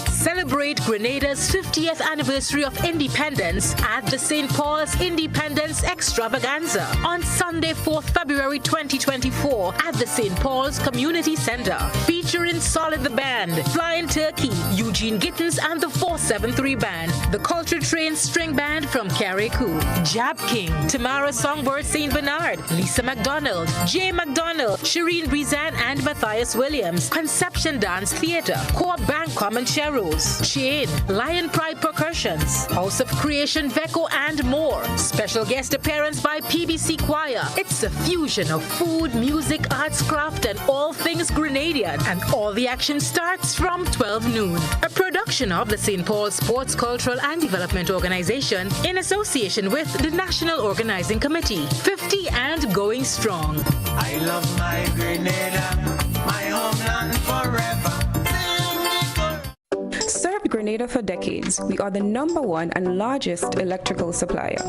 Celebrate Grenada's 50th anniversary of independence at the St. Paul's Independence Extravaganza on Sunday, 4th February 2024 at the St. Paul's Community Center. Featuring Solid the Band, Flying Turkey, Eugene Gittins and the 473 Band, the Culture Train String Band from Carriacou, Jab King, Tamara Songbird St. Bernard, Lisa McDonald, Jay McDonald, Shireen Brizan and Matthias Williams, Conception Dance Theatre, Core Bank Comancheros, Chain, Lion Pride Percussions, House of Creation Veco and more. Special guest appearance by PBC Choir. It's a fusion of food, music, arts, craft and all things Grenadian, and all the action starts from 12 noon. A production of the St. Paul Sports, Cultural and Development Organization in association with the National Organizing Committee. 50 and going strong.
I love my Grenada, my homeland forever.
Served Grenada for decades, we are the #1 and largest electrical supplier.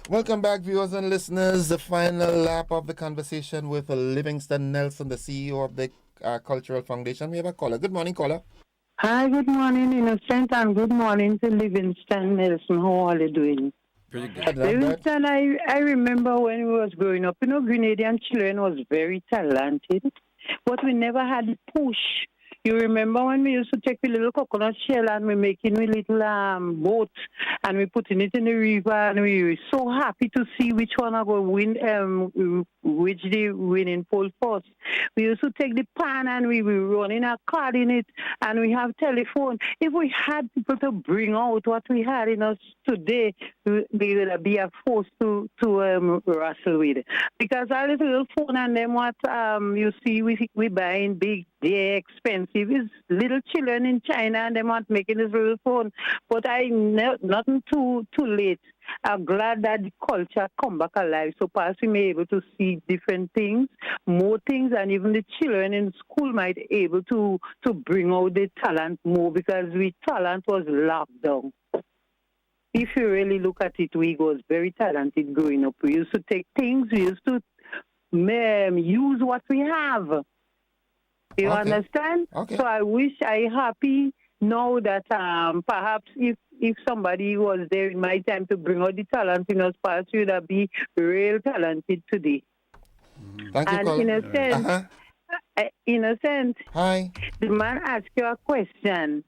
Welcome back, viewers and listeners. The final lap of the conversation with Livingston Nelson, the CEO of the Cultural Foundation. We have a caller. Good morning, caller.
Hi, good morning, Innocent, and good morning to Livingston Nelson. How are you doing?
Pretty good.
Livingston, I remember when we was growing up, Grenadian children was very talented, but we never had the push. You remember when we used to take the little coconut shell and we making a little boat and we putting it in the river and we were so happy to see which one are going to win, which the winning pole first. We used to take the pan and we were running a card in it and we have telephone. If we had people to bring out what we had in us today, we would be a force to wrestle with. Because our little phone and then what you see we buying big, they're expensive. It's little children in China and they want making this little phone. But nothing too late. I'm glad that the culture come back alive so perhaps we may be able to see different things, more things, and even the children in school might be able to bring out the talent more because we talent was locked down. If you really look at it, we was very talented growing up. We used to take things, we used to use what we have. You understand?
Okay.
So I happy now that perhaps if somebody was there in my time to bring out the talent in us, perhaps we would be real talented today.
Thank you,
and
caller.
Innocent.
Hi.
The man asked you a question.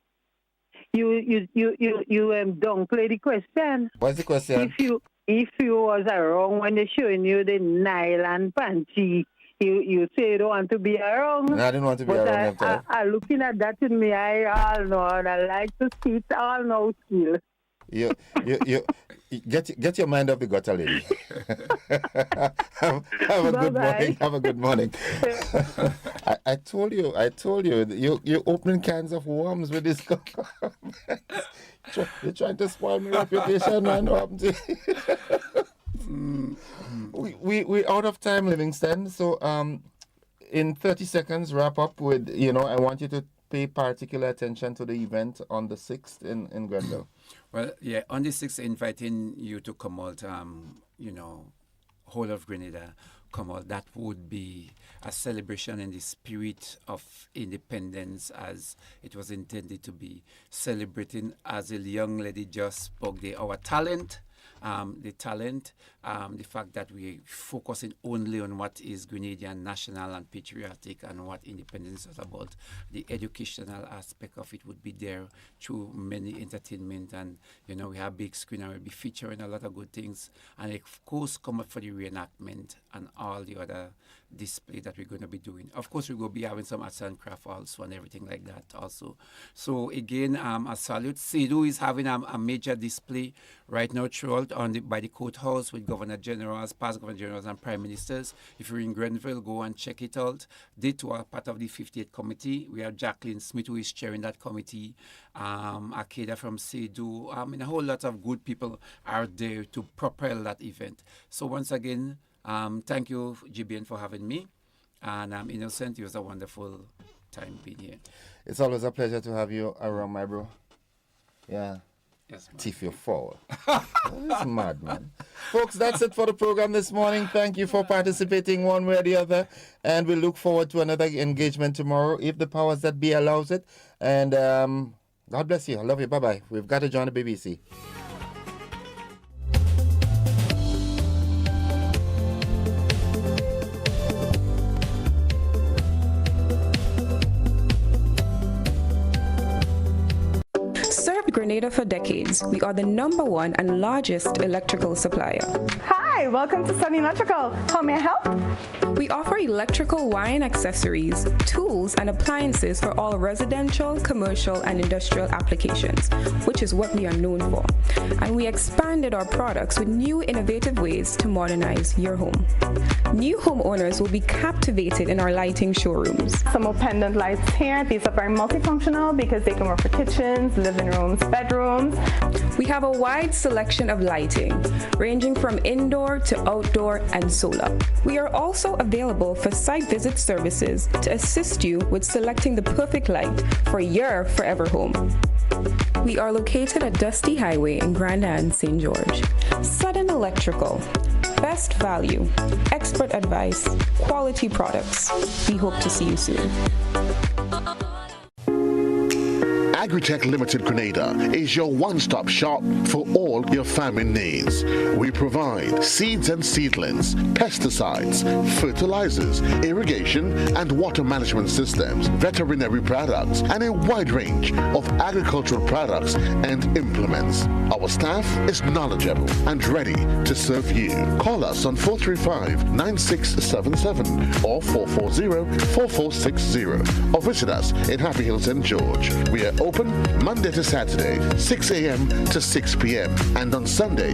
You downplay the question.
What's the question?
If you was around when they showing you the nylon panty, you say you don't want to be around.
No, I didn't want to be around.
I looking at that in my eye all know, and I like to see it all now still.
You get your mind off the gutter, lady. have a good morning. Have a good morning. I told you, you're opening cans of worms with this comment. You're trying to spoil my reputation, man. We're out of time, Livingston. So in 30 seconds, wrap up with, I want you to pay particular attention to the event on the 6th in Grenville.
Well, yeah, on the 6th, inviting you to come out, whole of Grenada, come out that would be a celebration in the spirit of independence as it was intended to be, celebrating, as a young lady just spoke, our talent, the fact that we're focusing only on what is Grenadian national and patriotic and what independence is about. The educational aspect of it would be there through many entertainment, and we have big screen and we'll be featuring a lot of good things, and of course come up for the reenactment and all the other display that we're going to be doing. Of course, we're going to be having some arts and craft also and everything like that also. So again, a salute. CEDU is having a major display right now throughout by the courthouse with Governor Generals, past Governor Generals and Prime Ministers. If you're in Grenville, go and check it out. They too are part of the 58th committee. We have Jacqueline Smith, who is chairing that committee, Akeda from CEDU. And a whole lot of good people are there to propel that event. So once again, thank you, GBN, for having me. And I'm Innocent. It was a wonderful time being here.
It's always a pleasure to have you around, my bro. Yeah.
Yes, man.
Tiff you forward. It's mad, man. Folks, that's it for the program this morning. Thank you for participating one way or the other. And we look forward to another engagement tomorrow, if the powers that be allows it. And God bless you. I love you. Bye-bye. We've got to join the BBC.
Grenada for decades. We are the #1 and largest electrical supplier.
Hi, welcome to Sunny Electrical. How may I help?
We offer electrical wiring accessories, tools, and appliances for all residential, commercial, and industrial applications, which is what we are known for. And we expanded our products with new innovative ways to modernize your home. New homeowners will be captivated in our lighting showrooms.
Some more pendant lights here. These are very multifunctional because they can work for kitchens, living rooms, bedrooms.
We have a wide selection of lighting, ranging from indoor to outdoor and solar. We are also available for site visit services to assist you with selecting the perfect light for your forever home. We are located at Dusty Highway in Grenada, St. George. Sudden Electrical. Best value, expert advice, quality products. We hope to see you soon.
Agritech Limited Grenada is your one-stop shop for all your farming needs. We provide seeds and seedlings, pesticides, fertilizers, irrigation and water management systems, veterinary products, and a wide range of agricultural products and implements. Our staff is knowledgeable and ready to serve you. Call us on 435-9677 or 440-4460 or visit us in Happy Hill, St. George. We are open Monday to Saturday, 6 a.m. to 6 p.m. and on Sundays,